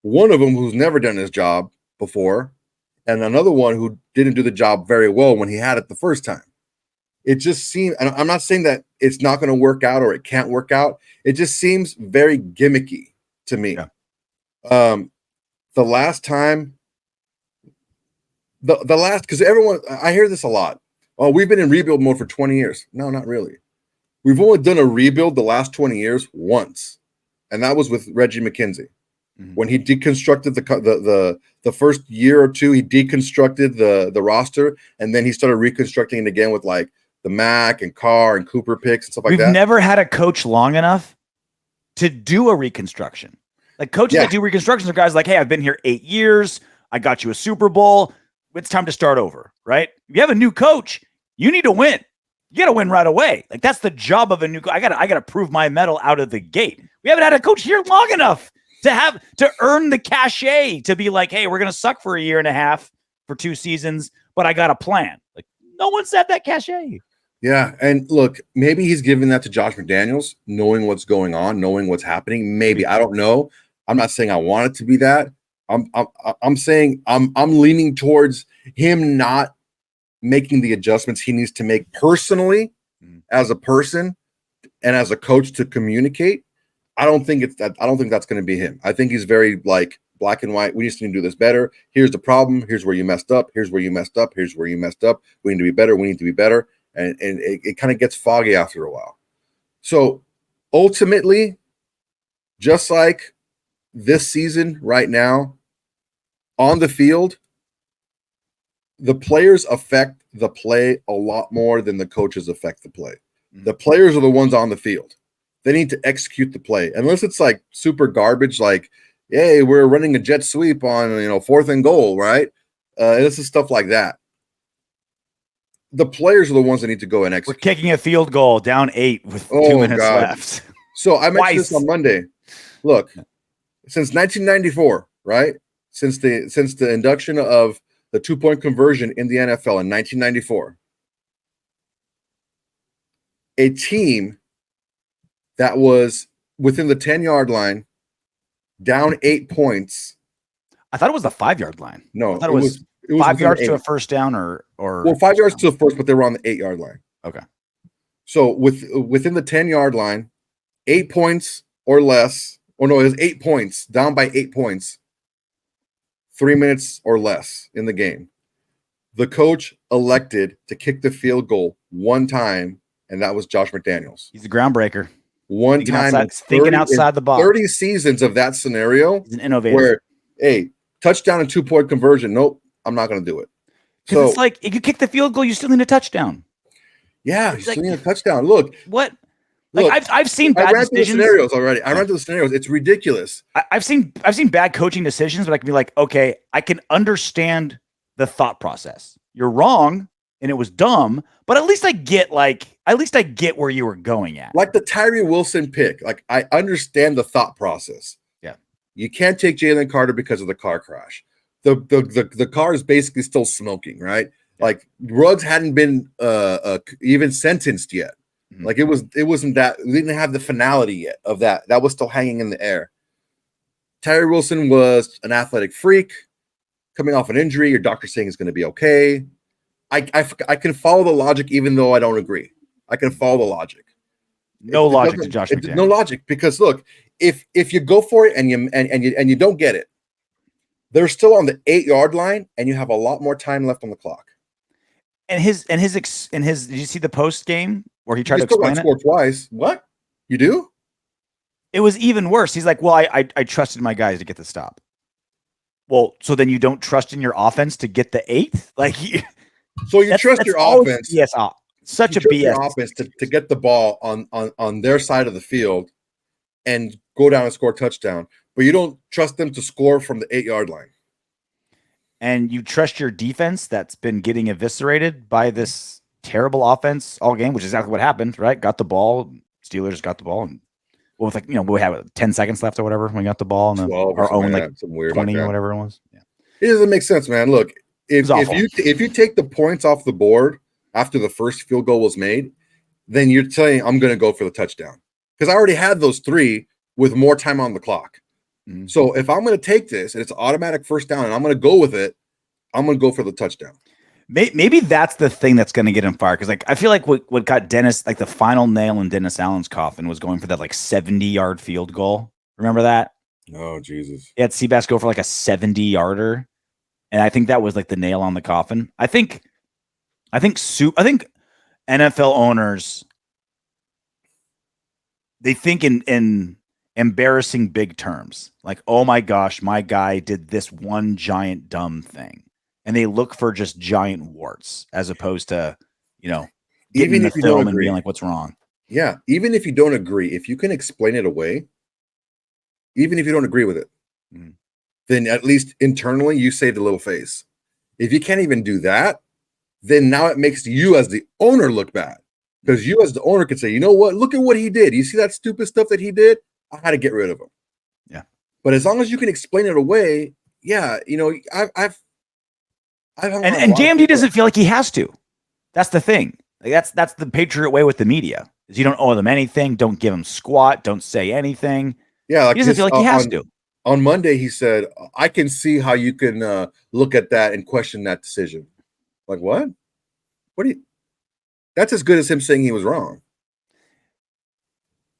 one of them who's never done his job before, and another one who didn't do the job very well when he had it the first time. It just seems, and I'm not saying that it's not going to work out or it can't work out. It just seems very gimmicky to me. Yeah. The last time, because everyone, I hear this a lot. Oh, we've been in rebuild mode for 20 years. No, not really. We've only done a rebuild the last 20 years once, and that was with Reggie McKenzie. Mm-hmm. When he deconstructed the first year or two, he deconstructed the roster, and then he started reconstructing it again with like the Mack and Carr and Cooper picks and stuff like that. We've never had a coach long enough to do a reconstruction. Like coaches that do reconstructions are guys like, hey, I've been here 8 years. I got you a Super Bowl. It's time to start over, right? If you have a new coach, you need to win. You got to win right away. Like that's the job of a new coach. I got to prove my mettle out of the gate. We haven't had a coach here long enough to earn the cachet to be like, hey, we're going to suck for a year and a half for 2 seasons, but I got a plan. Like no one's at that cachet. Yeah, and look, maybe he's giving that to Josh McDaniels, knowing what's going on, knowing what's happening. Maybe, I don't know. I'm not saying I want it to be that. I'm saying I'm leaning towards him not making the adjustments he needs to make personally as a person and as a coach to communicate. I don't think that's going to be him. I think he's very like black and white. We just need to do this better. Here's the problem. Here's where you messed up. Here's where you messed up. Here's where you messed up. We need to be better. We need to be better. And it kind of gets foggy after a while. So ultimately, just like this season right now, on the field, the players affect the play a lot more than the coaches affect the play. The players are the ones on the field. They need to execute the play. Unless it's like super garbage, like, hey, we're running a jet sweep on 4th and goal, right? This is stuff like that. The players are the ones that need to go and execute. We're kicking a field goal down 8 with 2 minutes left. So I mentioned this on Monday. Look, since 1994, right? Since the induction of the 2-point conversion in the NFL in 1994, a team that was within the 10-yard line, down 8 points. I thought it was the 5-yard line. No, I thought it was 5 yards to a first down or 5 yards to the first, but they were on the 8-yard line. Okay. So within the 10-yard line, 8 points or less, or no, it was 8 points, down by 8 points, 3 minutes or less in the game. The coach elected to kick the field goal one time, and that was Josh McDaniels. He's a groundbreaker. One time, thinking outside the box. 30 seasons of that scenario. He's an innovator. Where, hey, touchdown and 2-point conversion. Nope, I'm not going to do it. Because it's like, if you kick the field goal, you still need a touchdown. Yeah, you still need a touchdown. Look. What? Like, look, I've seen bad decisions. I ran through the scenarios already. I ran through the scenarios. It's ridiculous. I've seen bad coaching decisions, but I can be like, okay, I can understand the thought process. You're wrong, and it was dumb, but at least I get where you were going at. Like the Tyree Wilson pick. Like, I understand the thought process. Yeah. You can't take Jalen Carter because of the car crash. The car is basically still smoking, right? Yeah. Like Ruggs hadn't been even sentenced yet. Mm-hmm. Like it wasn't that, we didn't have the finality yet of that. That was still hanging in the air. Tyree Wilson was an athletic freak coming off an injury. Your doctor saying it's going to be okay. I can follow the logic, even though I don't agree. I can follow the logic. No logic to Josh McDaniels. No logic, because look, if you go for it and you don't get it, they're still on the 8-yard line, and you have a lot more time left on the clock. And his did you see the post game where he tried to still got explain it? scored twice. What? You do? It was even worse. He's like, well, I trusted my guys to get the stop. Well, so then you don't trust in your offense to get the 8th? Like, so you trust your offense? Yes, such a BS. Your offense to get the ball on their side of the field and go down and score a touchdown, but you don't trust them to score from the 8-yard line. And you trust your defense that's been getting eviscerated by this terrible offense all game, which is exactly what happened, right? Got the ball, Steelers got the ball, and well, with we had 10 seconds left or whatever when we got the ball, and our own like 20 or whatever it was. Yeah, it doesn't make sense, man. Look, if you take the points off the board after the first field goal was made, then you're saying I'm going to go for the touchdown because I already had those 3 with more time on the clock. Mm-hmm. So if I'm going to take this and it's an automatic first down and I'm going to go with it, I'm going to go for the touchdown. Maybe that's the thing that's going to get him fired. Because I feel like what got Dennis, like the final nail in Dennis Allen's coffin was going for that 70-yard field goal. Remember that? Oh, Jesus. He had Seabass go for a 70-yarder. And I think that was the nail on the coffin. I think NFL owners, they think in embarrassing big terms. Like, oh my gosh, my guy did this one giant dumb thing. And they look for just giant warts as opposed to, getting the film and being like, what's wrong? Yeah. Even if you don't agree, if you can explain it away, even if you don't agree with it, then at least internally you saved a little face. If you can't even do that, then now it makes you as the owner look bad. Because you as the owner can say, you know what? Look at what he did. You see that stupid stuff that he did? I had to get rid of him. Yeah. But as long as you can explain it away, yeah, and JMD doesn't feel like he has to. That's the thing. That's the Patriot way with the media. Is you don't owe them anything. Don't give them squat. Don't say anything. Yeah, he doesn't feel like he has to. On Monday, he said, "I can see how you can look at that and question that decision." Like what? What do you? That's as good as him saying he was wrong.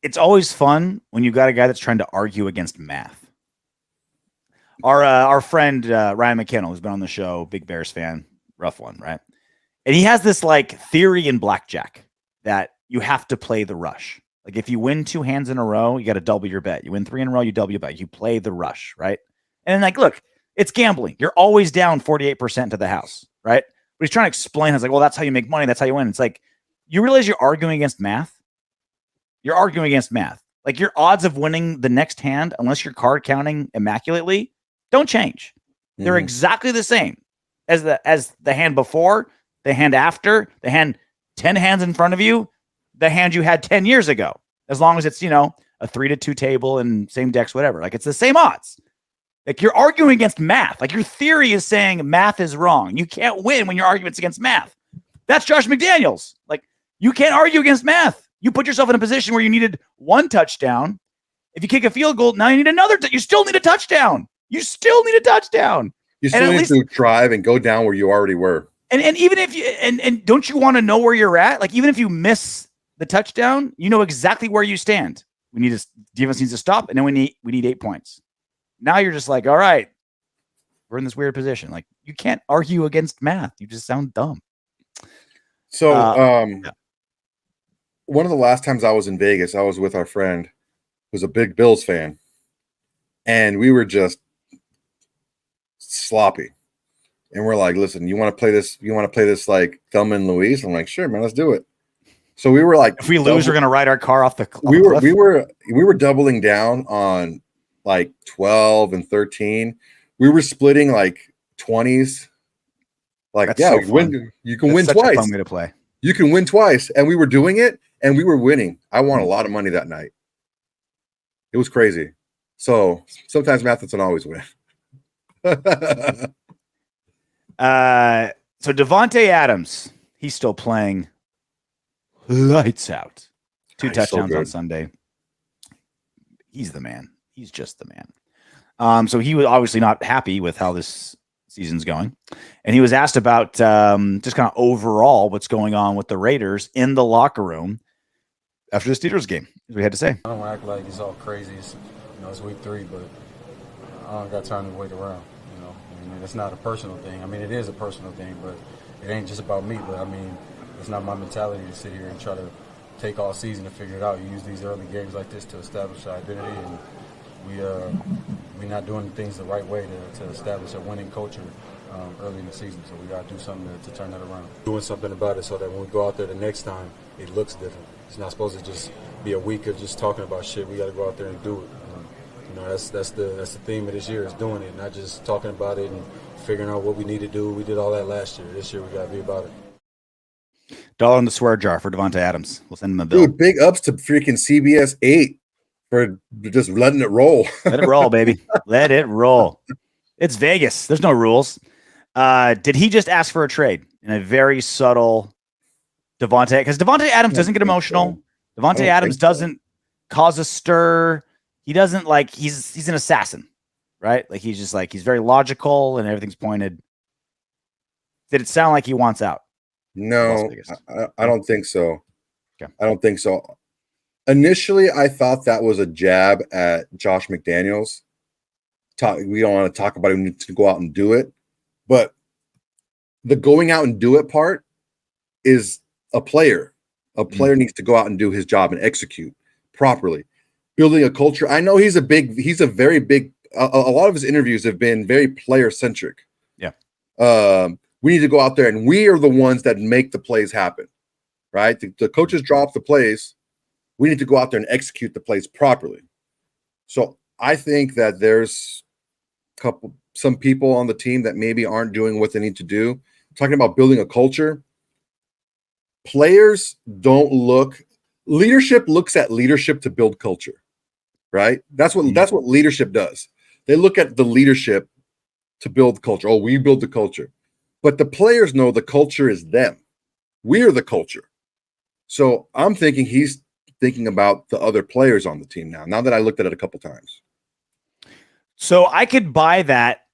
It's always fun when you got a guy that's trying to argue against math. Our friend Ryan McKinnell, who's been on the show, big Bears fan, rough one, right? And he has this theory in blackjack that you have to play the rush. Like if you win 2 hands in a row, you got to double your bet. You win 3 in a row, you double your bet. You play the rush, right? And look, it's gambling. You're always down 48% to the house, right? But he's trying to explain. It's like, well, that's how you make money. That's how you win. It's like, you realize you're arguing against math? You're arguing against math. Like your odds of winning the next hand, unless you're card counting immaculately, don't change. They're exactly the same as the hand before, the hand after, the hand 10 hands in front of you, the hand you had 10 years ago. As long as it's, a 3-2 table and same decks, whatever. It's the same odds. Like you're arguing against math. Like your theory is saying math is wrong. You can't win when your argument's against math. That's Josh McDaniels. Like you can't argue against math. You put yourself in a position where you needed 1 touchdown. If you kick a field goal, now you need another. You still need a touchdown. You still need a touchdown. You still need to drive and go down where you already were. And even if you and don't you want to know where you're at? Like even if you miss the touchdown, you know exactly where you stand. Defense needs to stop, and then we need 8 points. Now you're just like, all right, we're in this weird position. Like you can't argue against math. You just sound dumb. So one of the last times I was in Vegas, I was with our friend who's a big Bills fan, and we were just sloppy. And we're like, listen, you want to play this? You want to play this like Thelma and Louise? I'm like, sure, man, let's do it. So we were like, if we lose, we're gonna ride our car off the cliff. We were doubling down on like 12 and 13. We were splitting like 20s. Like, that's yeah, so you can win twice. A fun way to play. You can win twice, and we were doing it, and we were winning. I won a lot of money that night. It was crazy. So sometimes math doesn't always win. So Davante Adams, he's still playing lights out. 2 touchdowns on Sunday. He's the man. He's just the man. So he was obviously not happy with how this season's going. And he was asked about just kind of overall what's going on with the Raiders in the locker room after the Steelers game, as we had to say. I don't act like it's all crazy. It's week 3, but I don't got time to wait around. I mean, it's not a personal thing. I mean, it is a personal thing, but it ain't just about me, but I mean, it's not my mentality to sit here and try to take all season to figure it out. You use these early games like this to establish our identity, and we're not doing things the right way to establish a winning culture early in the season. So we got to do something to turn that around. Doing something about it so that when we go out there the next time, it looks different. It's not supposed to just be a week of just talking about shit. We got to go out there and do it. That's the theme of this year, is doing it, not just talking about it and figuring out what we need to do. We did all that last year. This year we got to be about it. $1 in the swear jar for Davante Adams. We'll send him a bill. Dude, big ups to freaking CBS 8 for just letting it roll. Let it roll, baby. Let it roll. It's Vegas. There's no rules. Did he just ask for a trade in a very subtle Davante? Because Davante Adams doesn't get emotional. Davante Adams doesn't cause a stir. He doesn't he's an assassin, right? Like he's very logical and everything's pointed. Did it sound like he wants out? No, I don't think so. Okay. I don't think so. Initially, I thought that was a jab at Josh McDaniels. We don't want to talk about it. We need to go out and do it. But the going out and do it part is a player. A player needs to go out and do his job and execute properly. Building a culture. I know he's a very big, a lot of his interviews have been very player centric. Yeah. We need to go out there and we are the ones that make the plays happen, right? The coaches drop the plays. We need to go out there and execute the plays properly. So I think that there's some people on the team that maybe aren't doing what they need to do. Talking about building a culture. Players don't leadership looks at leadership to build culture, right? That's what leadership does. They look at the leadership to build culture. Oh, we build the culture. But the players know the culture is them. We're the culture. So I'm thinking he's thinking about the other players on the team now that I looked at it a couple times. So I could buy that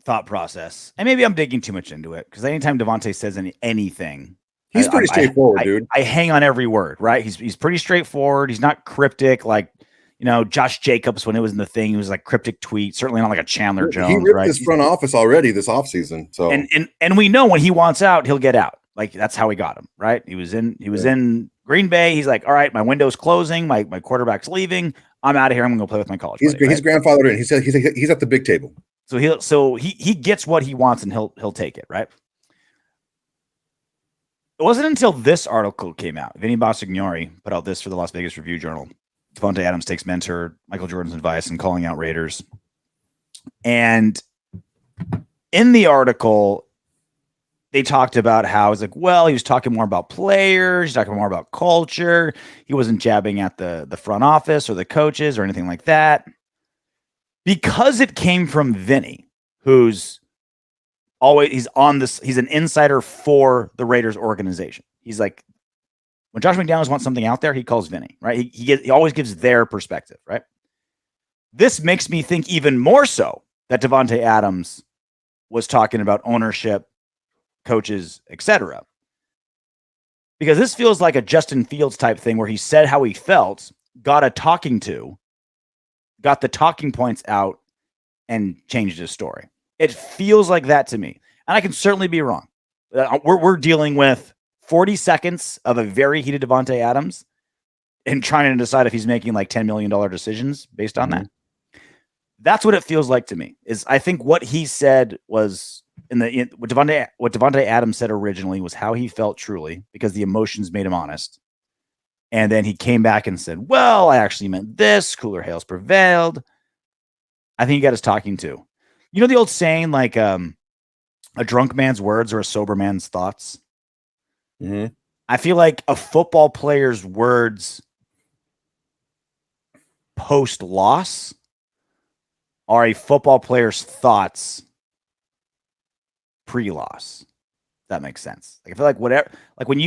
thought process. And maybe I'm digging too much into it because anytime Davante says anything, he's pretty straightforward, dude. I hang on every word, right? He's pretty straightforward. He's not cryptic like, Josh Jacobs, when it was in the thing, he was like cryptic tweet, certainly not like a Chandler Jones. He ripped right? his front office already this offseason. So and we know when he wants out, he'll get out. Like that's how we got him, right? He was in Green Bay. He's like, all right, my window's closing, my quarterback's leaving. I'm out of here. I'm gonna go play with my college. He's right? grandfathered in. He said he's at the big table. So he gets what he wants and he'll take it, right? It wasn't until this article came out. Vinny Bonsignori put out this for the Las Vegas Review Journal. Davante Adams takes mentor Michael Jordan's advice in calling out Raiders. And in the article, they talked about how it's like, well, he was talking more about players, he's talking more about culture. He wasn't jabbing at the front office or the coaches or anything like that. Because it came from Vinny, he's an insider for the Raiders organization. He's like, when Josh McDaniels wants something out there, he calls Vinny, right? He always gives their perspective, right? This makes me think even more so that Davante Adams was talking about ownership, coaches, etc. Because this feels like a Justin Fields type thing where he said how he felt, got the talking points out, and changed his story. It feels like that to me. And I can certainly be wrong. We're dealing with 40 seconds of a very heated Davante Adams and trying to decide if he's making like $10 million decisions based on that. That's what it feels like to me. Is I think what he said was what Davante Adams said originally was how he felt truly because the emotions made him honest. And then he came back and said, well, I actually meant this. Cooler hails prevailed. I think he got his talking to. You know the old saying, like a drunk man's words are a sober man's thoughts? Mm-hmm. I feel like a football player's words post-loss are a football player's thoughts pre-loss. That makes sense. Like I feel like when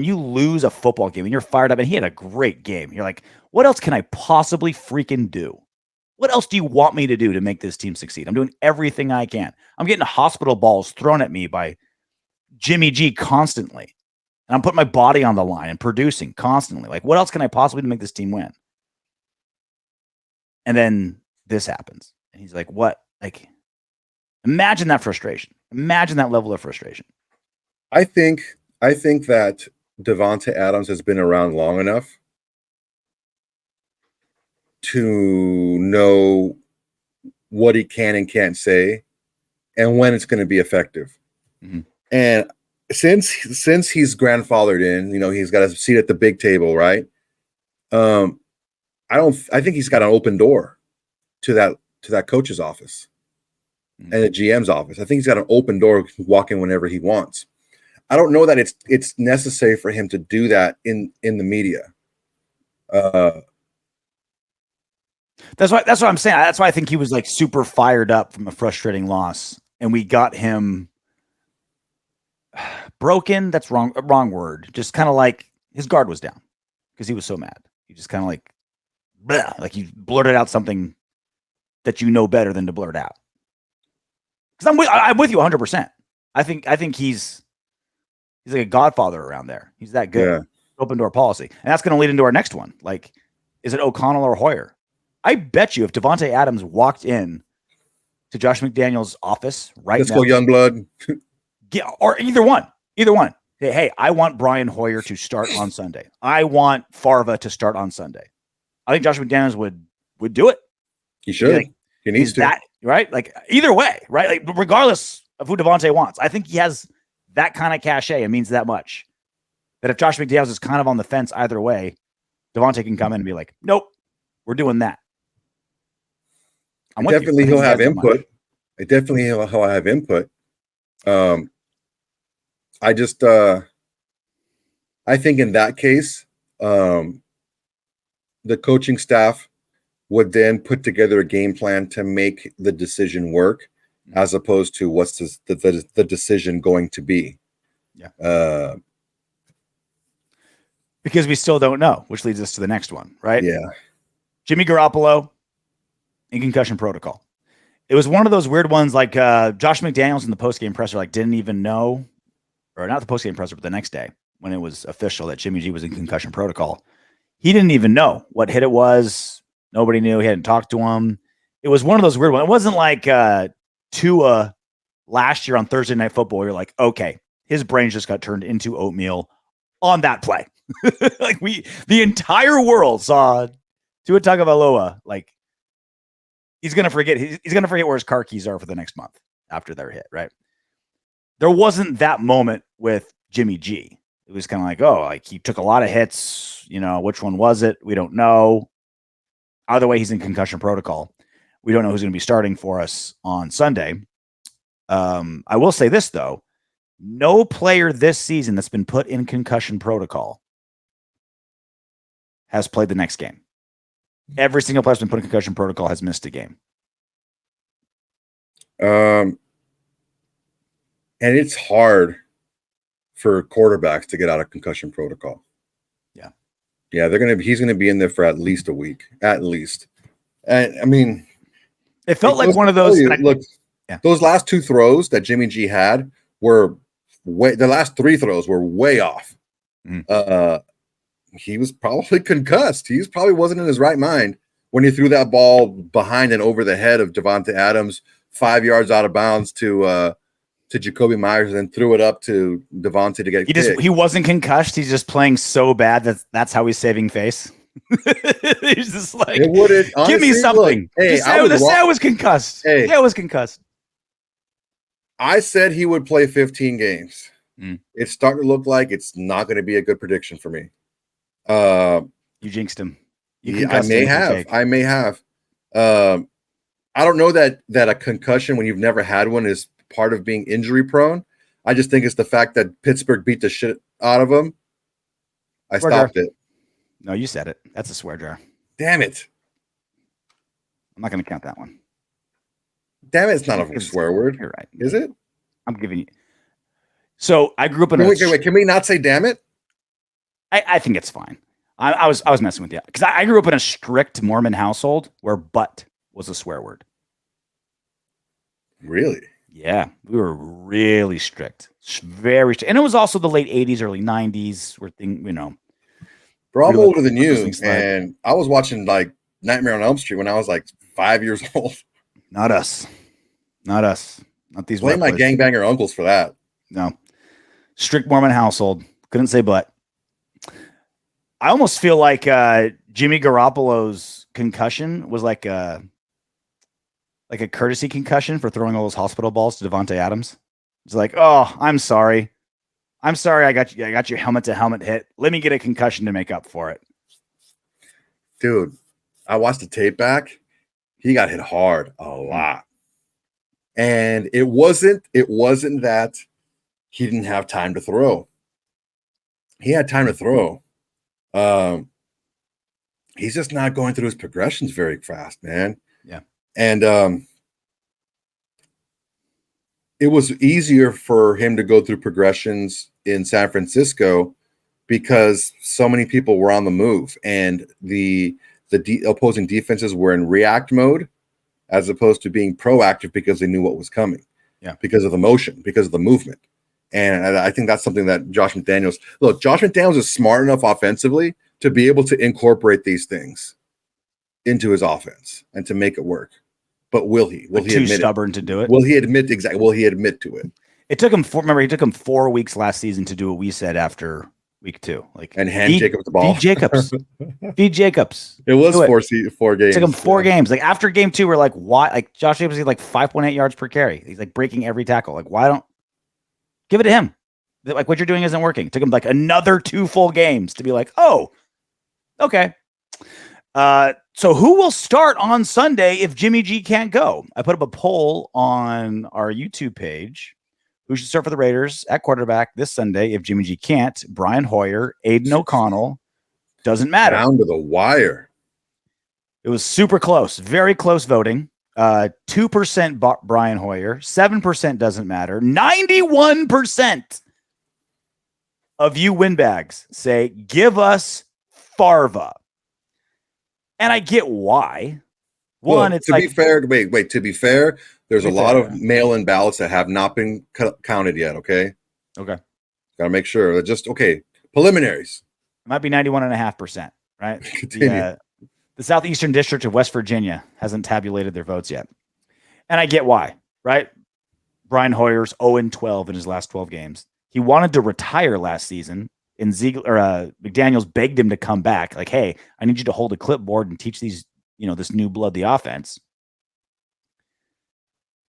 you lose a football game and you're fired up and he had a great game, you're like, what else can I possibly freaking do? What else do you want me to do to make this team succeed? I'm doing everything I can. I'm getting hospital balls thrown at me by Jimmy G constantly. And I'm putting my body on the line and producing constantly. Like, what else can I possibly do to make this team win? And then this happens. And he's like, what? Like, imagine that frustration. Imagine that level of frustration. I think that Davante Adams has been around long enough to know what he can and can't say and when it's going to be effective. Mm-hmm. And since he's grandfathered in, he's got a seat at the big table, right? I think he's got an open door to that coach's office and the GM's office. I think he's got an open door, walk in whenever he wants. I don't know that it's necessary for him to do that in the media. That's what I'm saying. That's why I think he was like super fired up from a frustrating loss, and we got him broken. That's wrong word. Just kind of like his guard was down because he was so mad. He just kind of like he blurted out something that you know better than to blurt out. Because I'm with you 100%. I think he's like a godfather around there. He's that good. Yeah. Open door policy, and that's going to lead into our next one. Like, is it O'Connell or Hoyer? I bet you if Davante Adams walked in to Josh McDaniels' office right Let's now, go Youngblood. or either one. Hey, I want Brian Hoyer to start on Sunday. I want Farva to start on Sunday. I think Josh McDaniels would do it. He should. Like, he needs to. That, right? Like either way, right? Like regardless of who Davante wants, I think he has that kind of cachet. It means that much. That if Josh McDaniels is kind of on the fence either way, Davante can come in and be like, nope, we're doing that. Definitely he'll have input. Definitely he'll have input. I just I think in that case, the coaching staff would then put together a game plan to make the decision work, as opposed to what's the decision going to be. Yeah. Because we still don't know, which leads us to the next one, right? Yeah. Jimmy Garoppolo in concussion protocol. It was one of those weird ones like Josh McDaniels in the postgame presser didn't even know, or not the postgame presser, but the next day when it was official that Jimmy G was in concussion protocol. He didn't even know what hit it was. Nobody knew. He hadn't talked to him. It was one of those weird ones. It wasn't like Tua last year on Thursday Night Football. You're like, okay, his brain just got turned into oatmeal on that play. Like the entire world saw Tua Tagovailoa. Like he's gonna forget. He's gonna forget where his car keys are for the next month after their hit. Right? There wasn't that moment with Jimmy G. It was kind of like, oh, like he took a lot of hits. Which one was it? We don't know. Either way, he's in concussion protocol. We don't know who's going to be starting for us on Sunday. I will say this though: no player this season that's been put in concussion protocol has played the next game. Every single player that's been put in concussion protocol has missed a game. And it's hard for quarterbacks to get out of concussion protocol. Yeah, he's gonna be in there for at least a week, at least. And I mean, it felt like one of those. Those last two throws that Jimmy G had were the last three throws were way off. He was probably concussed. He probably wasn't in his right mind when he threw that ball behind and over the head of Davante Adams, 5 yards out of bounds to Jacoby Myers, and then threw it up to Davante to get kicked. He wasn't concussed. He's just playing so bad that's how he's saving face. He's just like, give me something. Look, I was concussed. I was concussed. I said he would play 15 games. It's starting to look like it's not going to be a good prediction for me. You jinxed him. I may have. I don't know that a concussion when you've never had one is part of being injury prone. I just think it's the fact that Pittsburgh beat the shit out of them. I stopped it. No, you said it. That's a swear jar. Damn it. I'm not going to count that one. Damn it, it's not a swear word. You're right. Is it? I'm giving you. So I grew up in wait, can we not say damn it? I think it's fine. I was messing with you because I grew up in a strict Mormon household where butt was a swear word. Really? Yeah, we were really strict, very strict, and it was also the late '80s, early '90s, where Bro, I'm older than you, and I was watching like Nightmare on Elm Street when I was like 5 years old. Not us, not these. Blame my gangbanger uncles for that. No. Strict Mormon household. Couldn't say but. I almost feel like Jimmy Garoppolo's concussion was like a courtesy concussion for throwing all those hospital balls to Davante Adams. It's like, oh, I'm sorry. I got your helmet to helmet hit. Let me get a concussion to make up for it. Dude, I watched the tape back. He got hit hard a lot. And it wasn't that he didn't have time to throw. He had time to throw. He's just not going through his progressions very fast, man. Yeah. And it was easier for him to go through progressions in San Francisco because so many people were on the move and the opposing defenses were in react mode as opposed to being proactive because they knew what was coming. Yeah. Because of the motion, because of the movement. And I think that's something that Josh McDaniels is smart enough offensively to be able to incorporate these things into his offense and to make it work. But will he? Will he too admit stubborn to do it? Will he admit exactly? Will he admit to it? It took him he took him 4 weeks last season to do what we said after week 2. Like, and hand Jacobs the ball. Feed Jacobs. Feed Jacobs. It was 4 games. It took him 4 games. Like after game 2, we're like, why? Like Josh Jacobs, he's like 5.8 yards per carry. He's like breaking every tackle. Like, why don't give it to him? Like what you're doing isn't working. It took him like another 2 full games to be like, oh, okay. So who will start on Sunday if Jimmy G can't go? I put up a poll on our YouTube page. Who should start for the Raiders at quarterback this Sunday if Jimmy G can't? Brian Hoyer, Aidan O'Connell. Doesn't matter. Down to the wire. It was super close. Very close voting. 2% Brian Hoyer. 7% doesn't matter. 91% of you windbags say, give us Farva. And I get why. One, it's to like, be fair. Wait. To be fair, there's a lot of mail-in ballots that have not been counted yet. Okay. Okay. Got to make sure that just okay. Preliminaries. It might be 91.5%. Right. The Southeastern District of West Virginia hasn't tabulated their votes yet, and I get why. Right. Brian Hoyer's 0-12 in his last 12 games. He wanted to retire last season. And Ziegler, McDaniels begged him to come back. Like, hey, I need you to hold a clipboard and teach these, this new blood the offense.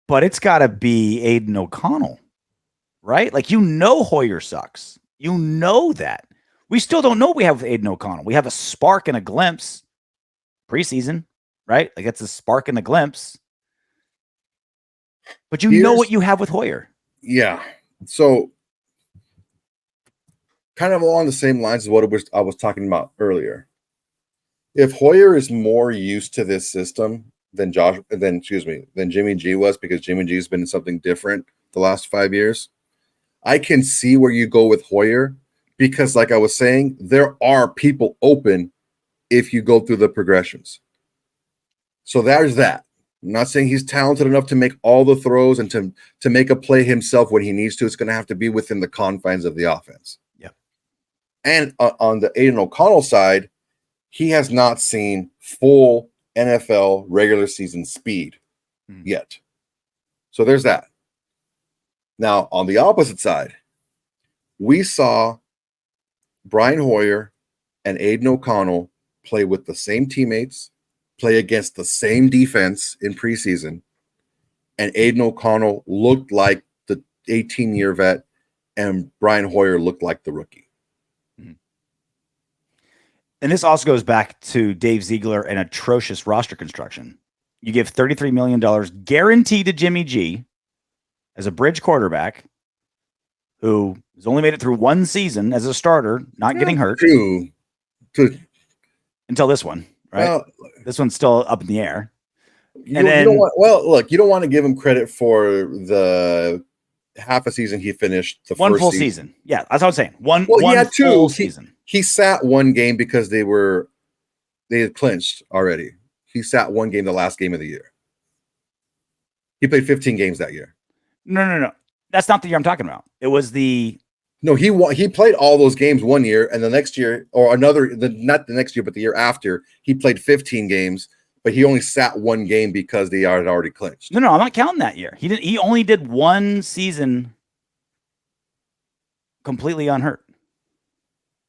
But it's got to be Aidan O'Connell, right? Like, Hoyer sucks. You know that. We still don't know what we have with Aidan O'Connell. We have a spark and a glimpse preseason, right? Like, it's a spark and a glimpse. But know what you have with Hoyer. Yeah. So, kind of along the same lines as what I was talking about earlier. If Hoyer is more used to this system than Jimmy G was, because Jimmy G has been something different the last 5 years, I can see where you go with Hoyer because, like I was saying, there are people open if you go through the progressions. So there's that. I'm not saying he's talented enough to make all the throws and to make a play himself when he needs to. It's going to have to be within the confines of the offense. And on the Aidan O'Connell side, he has not seen full NFL regular season speed yet. So there's that. Now, on the opposite side, we saw Brian Hoyer and Aidan O'Connell play with the same teammates, play against the same defense in preseason, and Aidan O'Connell looked like the 18-year vet, and Brian Hoyer looked like the rookie. And this also goes back to Dave Ziegler and atrocious roster construction. You give $33 million guaranteed to Jimmy G as a bridge quarterback who has only made it through 1 season as a starter, not getting hurt until this one, right? Well, this one's still up in the air. You don't want to give him credit for the half a season he finished. The one first full season. Yeah, that's what I'm saying. One had full season. He sat 1 game because they had clinched already. He sat 1 game, the last game of the year. He played 15 games that year. No. That's not the year I'm talking about. It was he played all those games 1 year, and the next year, or not the next year, but the year after, he played 15 games, but he only sat 1 game because they had already clinched. No, I'm not counting that year. He only did 1 season completely unhurt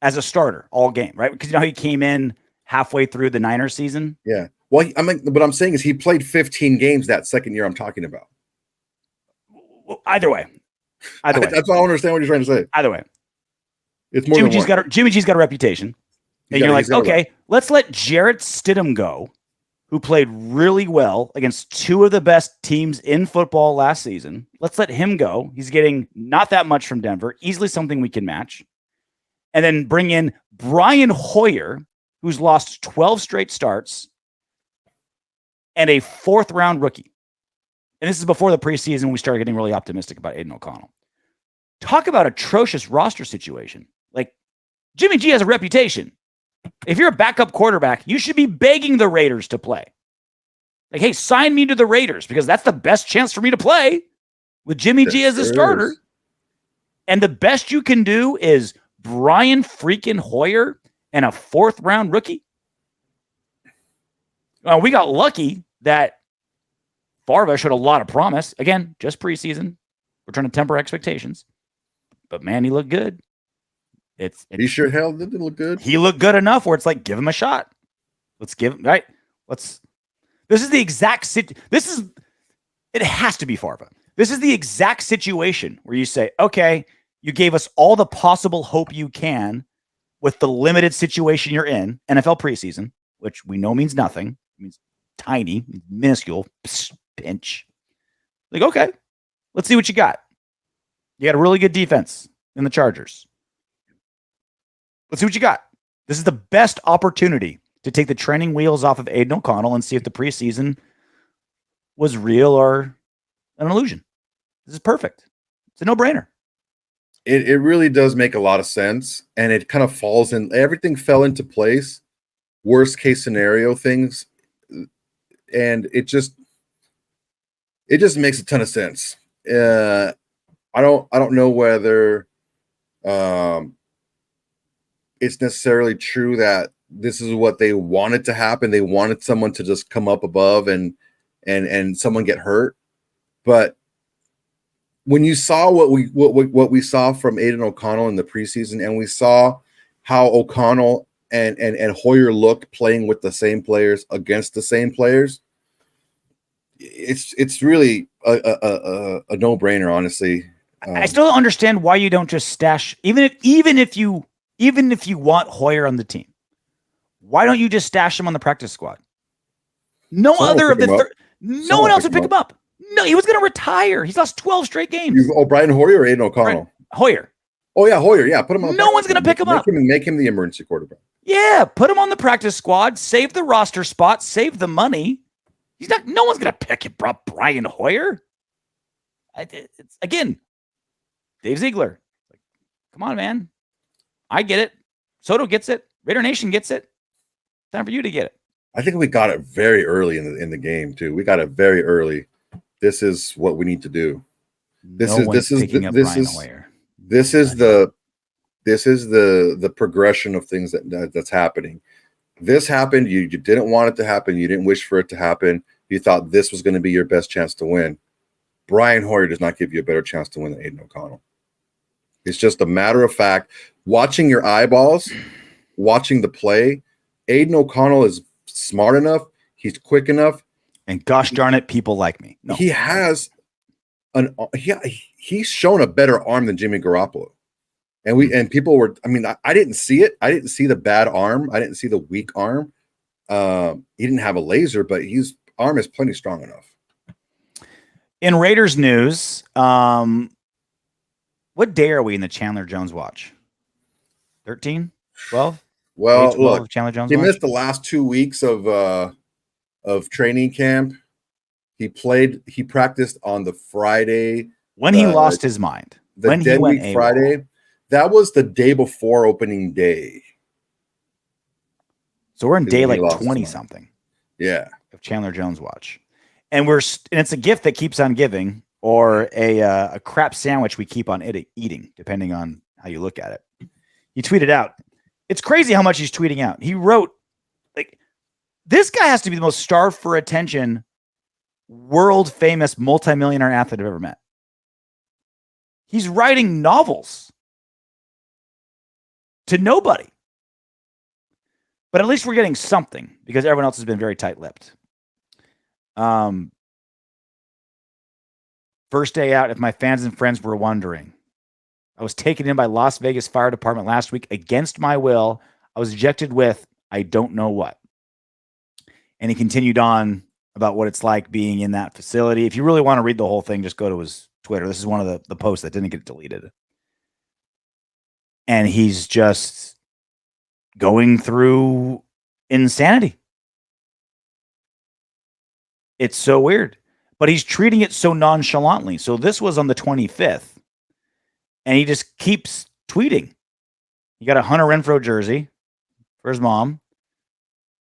as a starter all game, right? Because you know how he came in halfway through the Niners season? Yeah. Well, what I'm saying is he played 15 games that second year I'm talking about. Either way. That's why I don't understand what you're trying to say. Either way. It's more Jimmy than one. Jimmy G's got a reputation. And you're like, okay, let's let Jarrett Stidham go, who played really well against two of the best teams in football last season. Let's let him go. He's getting not that much from Denver, easily something we can match. And then bring in Brian Hoyer, who's lost 12 straight starts, and a fourth-round rookie. And this is before the preseason. We started getting really optimistic about Aidan O'Connell. Talk about atrocious roster situation. Like, Jimmy G has a reputation. If you're a backup quarterback, you should be begging the Raiders to play. Like, hey, sign me to the Raiders because that's the best chance for me to play with Jimmy G as a starter. And the best you can do is Brian freaking Hoyer and a fourth-round rookie. We got lucky that Farva showed a lot of promise. Again, just preseason. We're trying to temper expectations. But, man, he looked good. He sure hell did look good. He looked good enough where it's like, give him a shot. Let's give him, right? This is the exact it has to be Farva. This is the exact situation where you say, okay, you gave us all the possible hope you can with the limited situation you're in, NFL preseason, which we know means nothing. It means tiny, minuscule, pinch. Like, okay, let's see what you got. You got a really good defense in the Chargers. Let's see what you got. This is the best opportunity to take the training wheels off of Aidan O'Connell and see if the preseason was real or an illusion. This is perfect. It's a no-brainer. It really does make a lot of sense, and it kind of falls in. Everything fell into place. Worst case scenario things, and it just makes a ton of sense. I don't know whether it's necessarily true that this is what they wanted to happen. They wanted someone to just come up above and someone get hurt. But when you saw what we saw from Aidan O'Connell in the preseason, and we saw how O'Connell and Hoyer looked playing with the same players against the same players, it's really a no-brainer, honestly. I still don't understand why you don't just stash, even if you want Hoyer on the team, why don't you just stash him on the practice squad? No one else would pick him up. No, he was going to retire. He's lost 12 straight games. Brian Hoyer or Aidan O'Connell? Hoyer. Oh, yeah, Hoyer. Yeah, put him on. No one's going to pick him up. Make him the emergency quarterback. Yeah, put him on the practice squad, save the roster spot, save the money. No one's going to pick up Brian Hoyer. Again, Dave Ziegler. Come on, man. I get it. Soto gets it. Raider Nation gets it. Time for you to get it. I think we got it very early in the game too. We got it very early. This is what we need to do. This is the progression of things that's happening. This happened. You didn't want it to happen. You didn't wish for it to happen. You thought this was going to be your best chance to win. Brian Hoyer does not give you a better chance to win than Aidan O'Connell. It's just a matter of fact. Watching your eyeballs, watching the play, Aidan O'Connell is smart enough. He's quick enough. And gosh darn it, people like me. No. He has he's shown a better arm than Jimmy Garoppolo. And people were, I didn't see it. I didn't see the bad arm. I didn't see the weak arm. He didn't have a laser, but his arm is plenty strong enough. In Raiders news, what day are we in the Chandler Jones watch? 13? 12? Well, look, Chandler Jones he watch? missed the last 2 weeks of training camp. He practiced on the Friday. When he lost his mind. The dead week Friday. That was the day before opening day. So we're in day like 20 something. Yeah. Of Chandler Jones watch. And it's a gift that keeps on giving, or a crap sandwich we keep on eating, depending on how you look at it. He tweeted out. It's crazy how much he's tweeting out. He wrote, this guy has to be the most starved for attention, world famous multimillionaire athlete I've ever met. He's writing novels to nobody. But at least we're getting something because everyone else has been very tight-lipped. First day out, if my fans and friends were wondering, I was taken in by Las Vegas Fire Department last week against my will. I was ejected with, I don't know what. And he continued on about what it's like being in that facility. If you really want to read the whole thing, just go to his Twitter. This is one of the posts that didn't get deleted. And he's just going through insanity. It's so weird. But he's treating it so nonchalantly. So this was on the 25th. And he just keeps tweeting. He got a Hunter Renfrow jersey for his mom.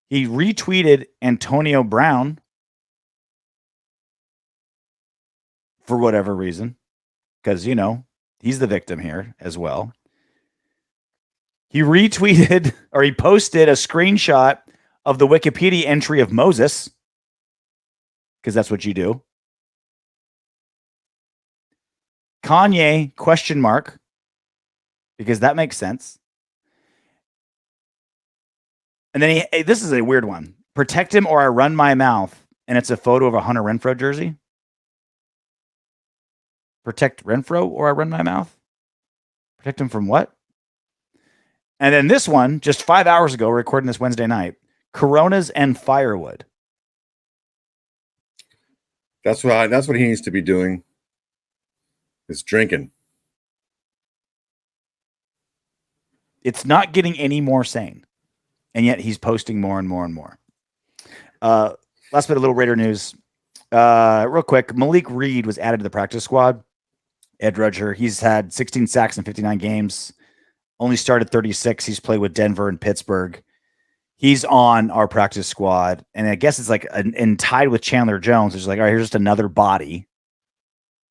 He retweeted Antonio Brown for whatever reason. Because, you know, he's the victim here as well. He retweeted or he posted a screenshot of the Wikipedia entry of Moses. Because that's what you do. Kanye, ? Because that makes sense. And then this is a weird one. Protect him or I run my mouth. And it's a photo of a Hunter Renfrow jersey. Protect Renfrow or I run my mouth? Protect him from what? And then this one, just 5 hours ago, recording this Wednesday night, Coronas and firewood. That's what he needs to be doing. Is drinking. It's not getting any more sane. And yet he's posting more and more and more. Last bit of little Raider news. Real quick, Malik Reed was added to the practice squad. Edge rusher. He's had 16 sacks in 59 games. Only started 36. He's played with Denver and Pittsburgh. He's on our practice squad. And I guess it's like and tied with Chandler Jones. It's like, all right, here's just another body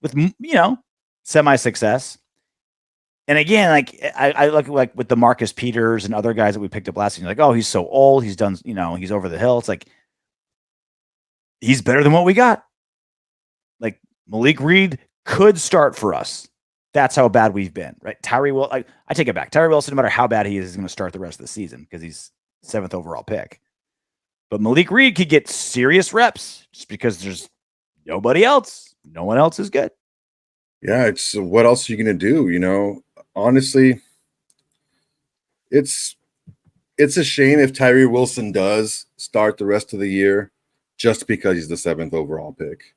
with, you know, semi-success. And again, like I look like with the Marcus Peters and other guys that we picked up last season, like, oh, he's so old. He's done, you know, he's over the hill. It's like, he's better than what we got. Like Malik Reed could start for us. That's how bad we've been, right? I take it back. Tyree Wilson, no matter how bad he is going to start the rest of the season because he's 7th overall pick. But Malik Reed could get serious reps just because there's nobody else. No one else is good. Yeah, it's what else are you going to do? You know, honestly, it's a shame if Tyree Wilson does start the rest of the year just because he's the 7th overall pick.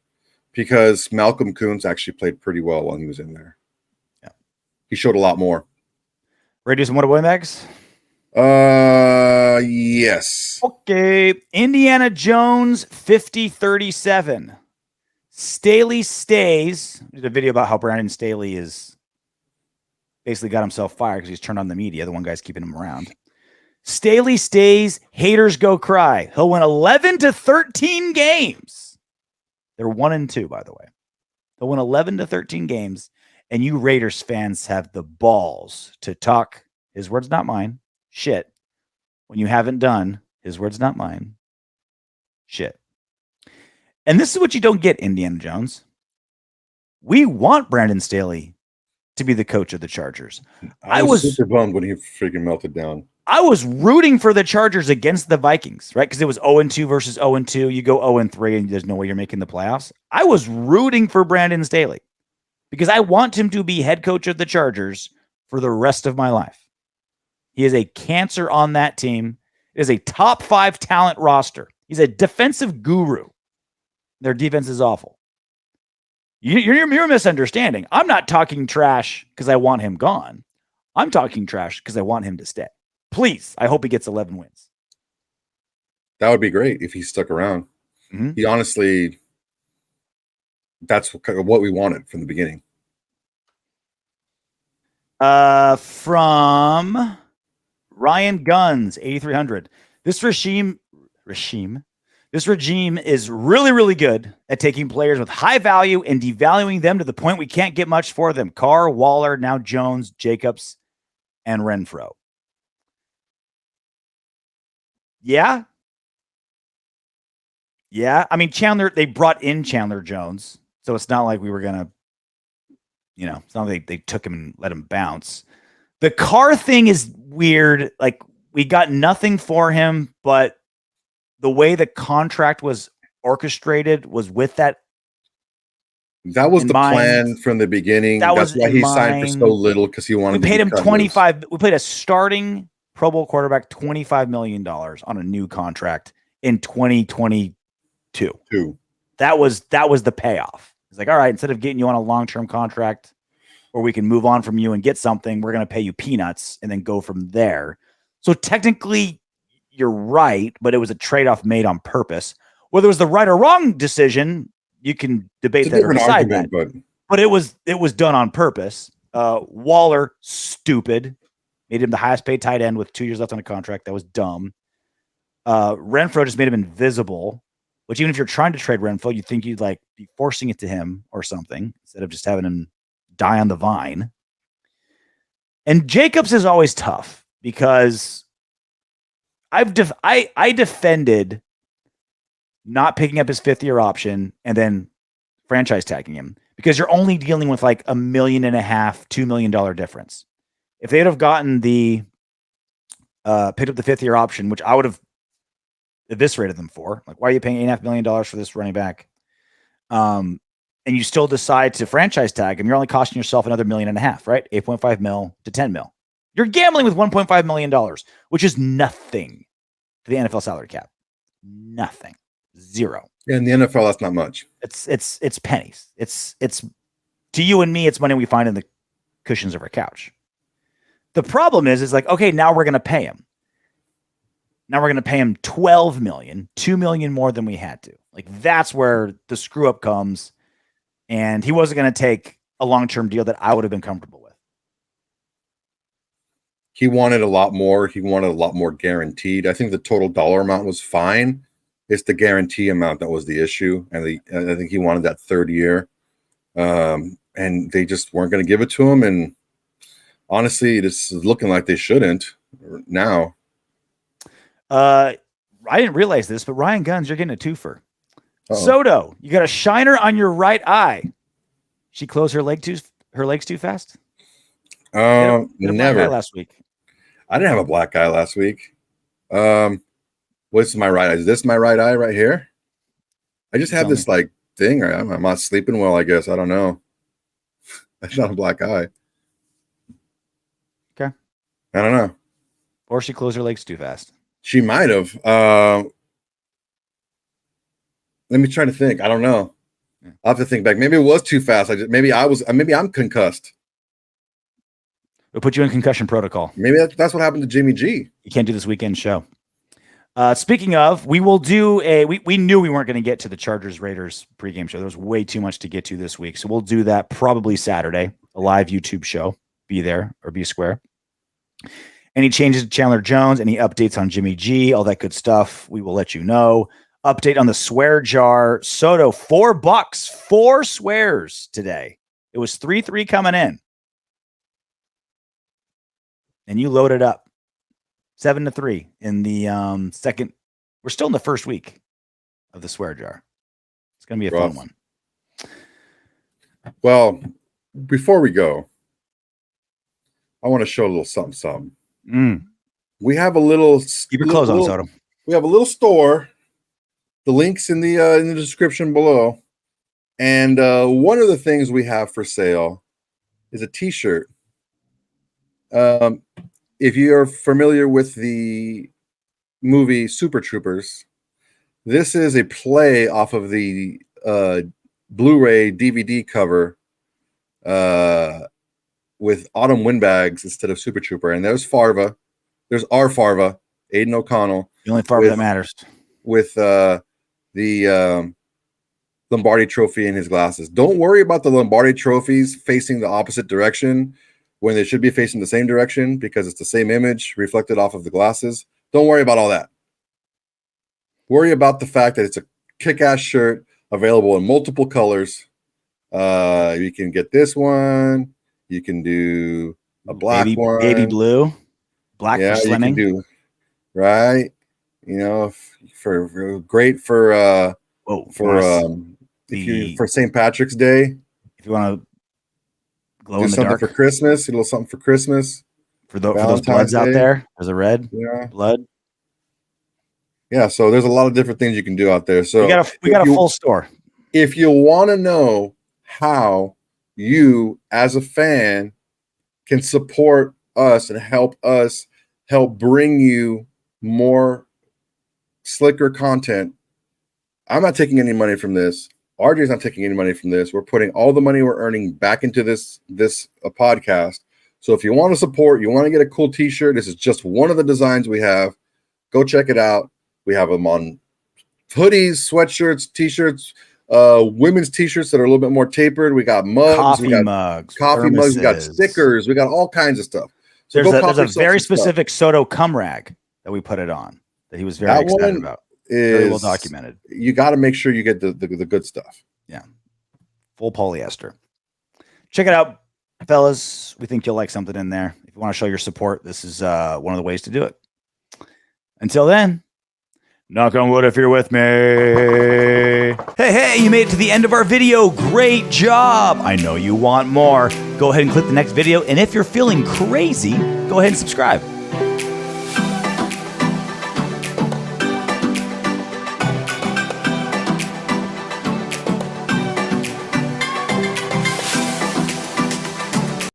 Because Malcolm Kuntz actually played pretty well while he was in there. Yeah, he showed a lot more. Ready to do some more Windbags? Yes. Okay. Indiana Jones 50-37. Staley stays. There's a video about how Brandon Staley is basically got himself fired because he's turned on the media. The one guy's keeping him around. Staley stays. Haters go cry. He'll win 11-13 games. They're 1-2, by the way. They'll win 11-13 games. And you Raiders fans have the balls to talk, his words, not mine, shit, when you haven't done, his words, not mine, shit. And this is what you don't get, Indiana Jones. We want Brandon Staley to be the coach of the Chargers. I was super bummed when he freaking melted down. I was rooting for the Chargers against the Vikings, right? Because it was 0-2 versus 0-2. You go 0-3 and there's no way you're making the playoffs. I was rooting for Brandon Staley because I want him to be head coach of the Chargers for the rest of my life. He is a cancer on that team. It is a top 5 talent roster. He's a defensive guru. Their defense is awful. You're misunderstanding. I'm not talking trash because I want him gone. I'm talking trash because I want him to stay. Please, I hope he gets 11 wins. That would be great if he stuck around. Mm-hmm. He honestly, that's what we wanted from the beginning. From Ryan Guns, 8,300. This regime is really, really good at taking players with high value and devaluing them to the point we can't get much for them. Carr, Waller, now Jones, Jacobs, and Renfrow. Yeah. Yeah. I mean, they brought in Chandler Jones. So it's not like we were going to, it's not like they took him and let him bounce. The Carr thing is weird. Like, we got nothing for him, but the way the contract was orchestrated was with that. That was in the mind. plan from the beginning. That That's was why in he signed for so mind. little, because he wanted We paid to him be cut 25. We paid a starting Pro Bowl quarterback $25 million on a new contract in 2022. loose. That was the payoff. It's like, all right, instead of getting you on a long-term contract where we can move on from you and get something, we're going to pay you peanuts and then go from there. So technically you're right, but it was a trade-off made on purpose. Whether it was the right or wrong decision, you can debate that or decide that. But it was done on purpose. Waller, stupid. Made him the highest paid tight end with 2 years left on a contract. That was dumb. Renfro just made him invisible, which even if you're trying to trade Renfro, you'd think you'd like be forcing it to him or something instead of just having him die on the vine. And Jacobs is always tough because I defended not picking up his 5th-year option and then franchise tagging him because you're only dealing with like $1.5 million, $2 million difference. If they'd have gotten the picked up the 5th-year option, which I would have eviscerated them for, like, why are you paying $8.5 million for this running back? And you still decide to franchise tag him, you're only costing yourself another $1.5 million, right? 8.5 mil to 10 mil. You're gambling with $1.5 million, which is nothing to the NFL salary cap. Nothing. Zero. In the NFL, that's not much. It's pennies. It's to you and me, it's money we find in the cushions of our couch. The problem is like, okay, now we're going to pay him. Now we're going to pay him $12 million, $2 million more than we had to. Like, that's where the screw up comes. And he wasn't going to take a long-term deal that I would have been comfortable with. He wanted a lot more. He wanted a lot more guaranteed. I think the total dollar amount was fine. It's the guarantee amount that was the issue. And I think he wanted that 3rd year. And they just weren't going to give it to him. And honestly, it's looking like they shouldn't now. I didn't realize this, but Ryan Guns, you're getting a twofer. Uh-oh. Soto, you got a shiner on your right eye. She closed her legs too fast? Never. Last week. I didn't have a black eye last week. What's my right eye? Is this my right eye right here? I just have this like thing. I'm not sleeping well, I guess. I don't know. That's not a black eye. Okay. I don't know. Or she closed her legs too fast. She might have. Let me try to think. I don't know. I'll have to think back. Maybe it was too fast. Maybe I'm concussed. We'll put you in concussion protocol. Maybe that's what happened to Jimmy G. You can't do this weekend show. Speaking of, we will do we knew we weren't going to get to the Chargers Raiders pregame show. There was way too much to get to this week. So we'll do that probably Saturday, a live YouTube show. Be there or be square. Any changes to Chandler Jones, any updates on Jimmy G, all that good stuff, we will let you know. Update on the swear jar. Soto, $4, 4 swears today. It was 3-3 coming in. And you loaded up 7-3 in the second. We're still in the first week of the swear jar. It's going to be a fun one. Well, before we go, I want to show a little something. We have a little. Keep your clothes on, Soto. We have a little store. The link's in the description below. And one of the things we have for sale is a T-shirt. If you're familiar with the movie Super Troopers, this is a play off of the Blu-ray DVD cover with Autumn Windbags instead of Super Trooper. And there's Farva. There's our Farva, Aidan O'Connell. The only Farva that matters. With the Lombardi trophy in his glasses. Don't worry about the Lombardi trophies facing the opposite direction when they should be facing the same direction because it's the same image reflected off of the glasses. Don't worry about all that. Worry about the fact that it's a kick-ass shirt available in multiple colors. You can get this one. You can do a black one. Baby blue. Black for slimming. You can do, right? You know, for great for for St. Patrick's Day. If you want to glow do in the something dark for Christmas, a little something for Christmas. For those Valentine's bloods out Day. there, there's a red Yeah. blood. Yeah. So there's a lot of different things you can do out there. So We got a full store. if you want to know how you as a fan can support us and help bring you more slicker content, I'm not taking any money from this. RJ's not taking any money from this. We're putting all the money we're earning back into this podcast. So if you want to support, you want to get a cool t-shirt, this is just one of the designs we have. Go check it out. We have them on hoodies, sweatshirts, t-shirts, women's t-shirts that are a little bit more tapered. We got mugs, Coffee mugs, we got stickers, we got all kinds of stuff. So there's a very specific Soto cum rag that we put it on that he was very excited about. Very well documented. You got to make sure you get the good stuff. Yeah. Full polyester. Check it out, fellas. We think you'll like something in there. If you want to show your support, this is one of the ways to do it. Until then, knock on wood if you're with me. Hey, you made it to the end of our video. Great job. I know you want more. Go ahead and click the next video. And if you're feeling crazy, go ahead and subscribe.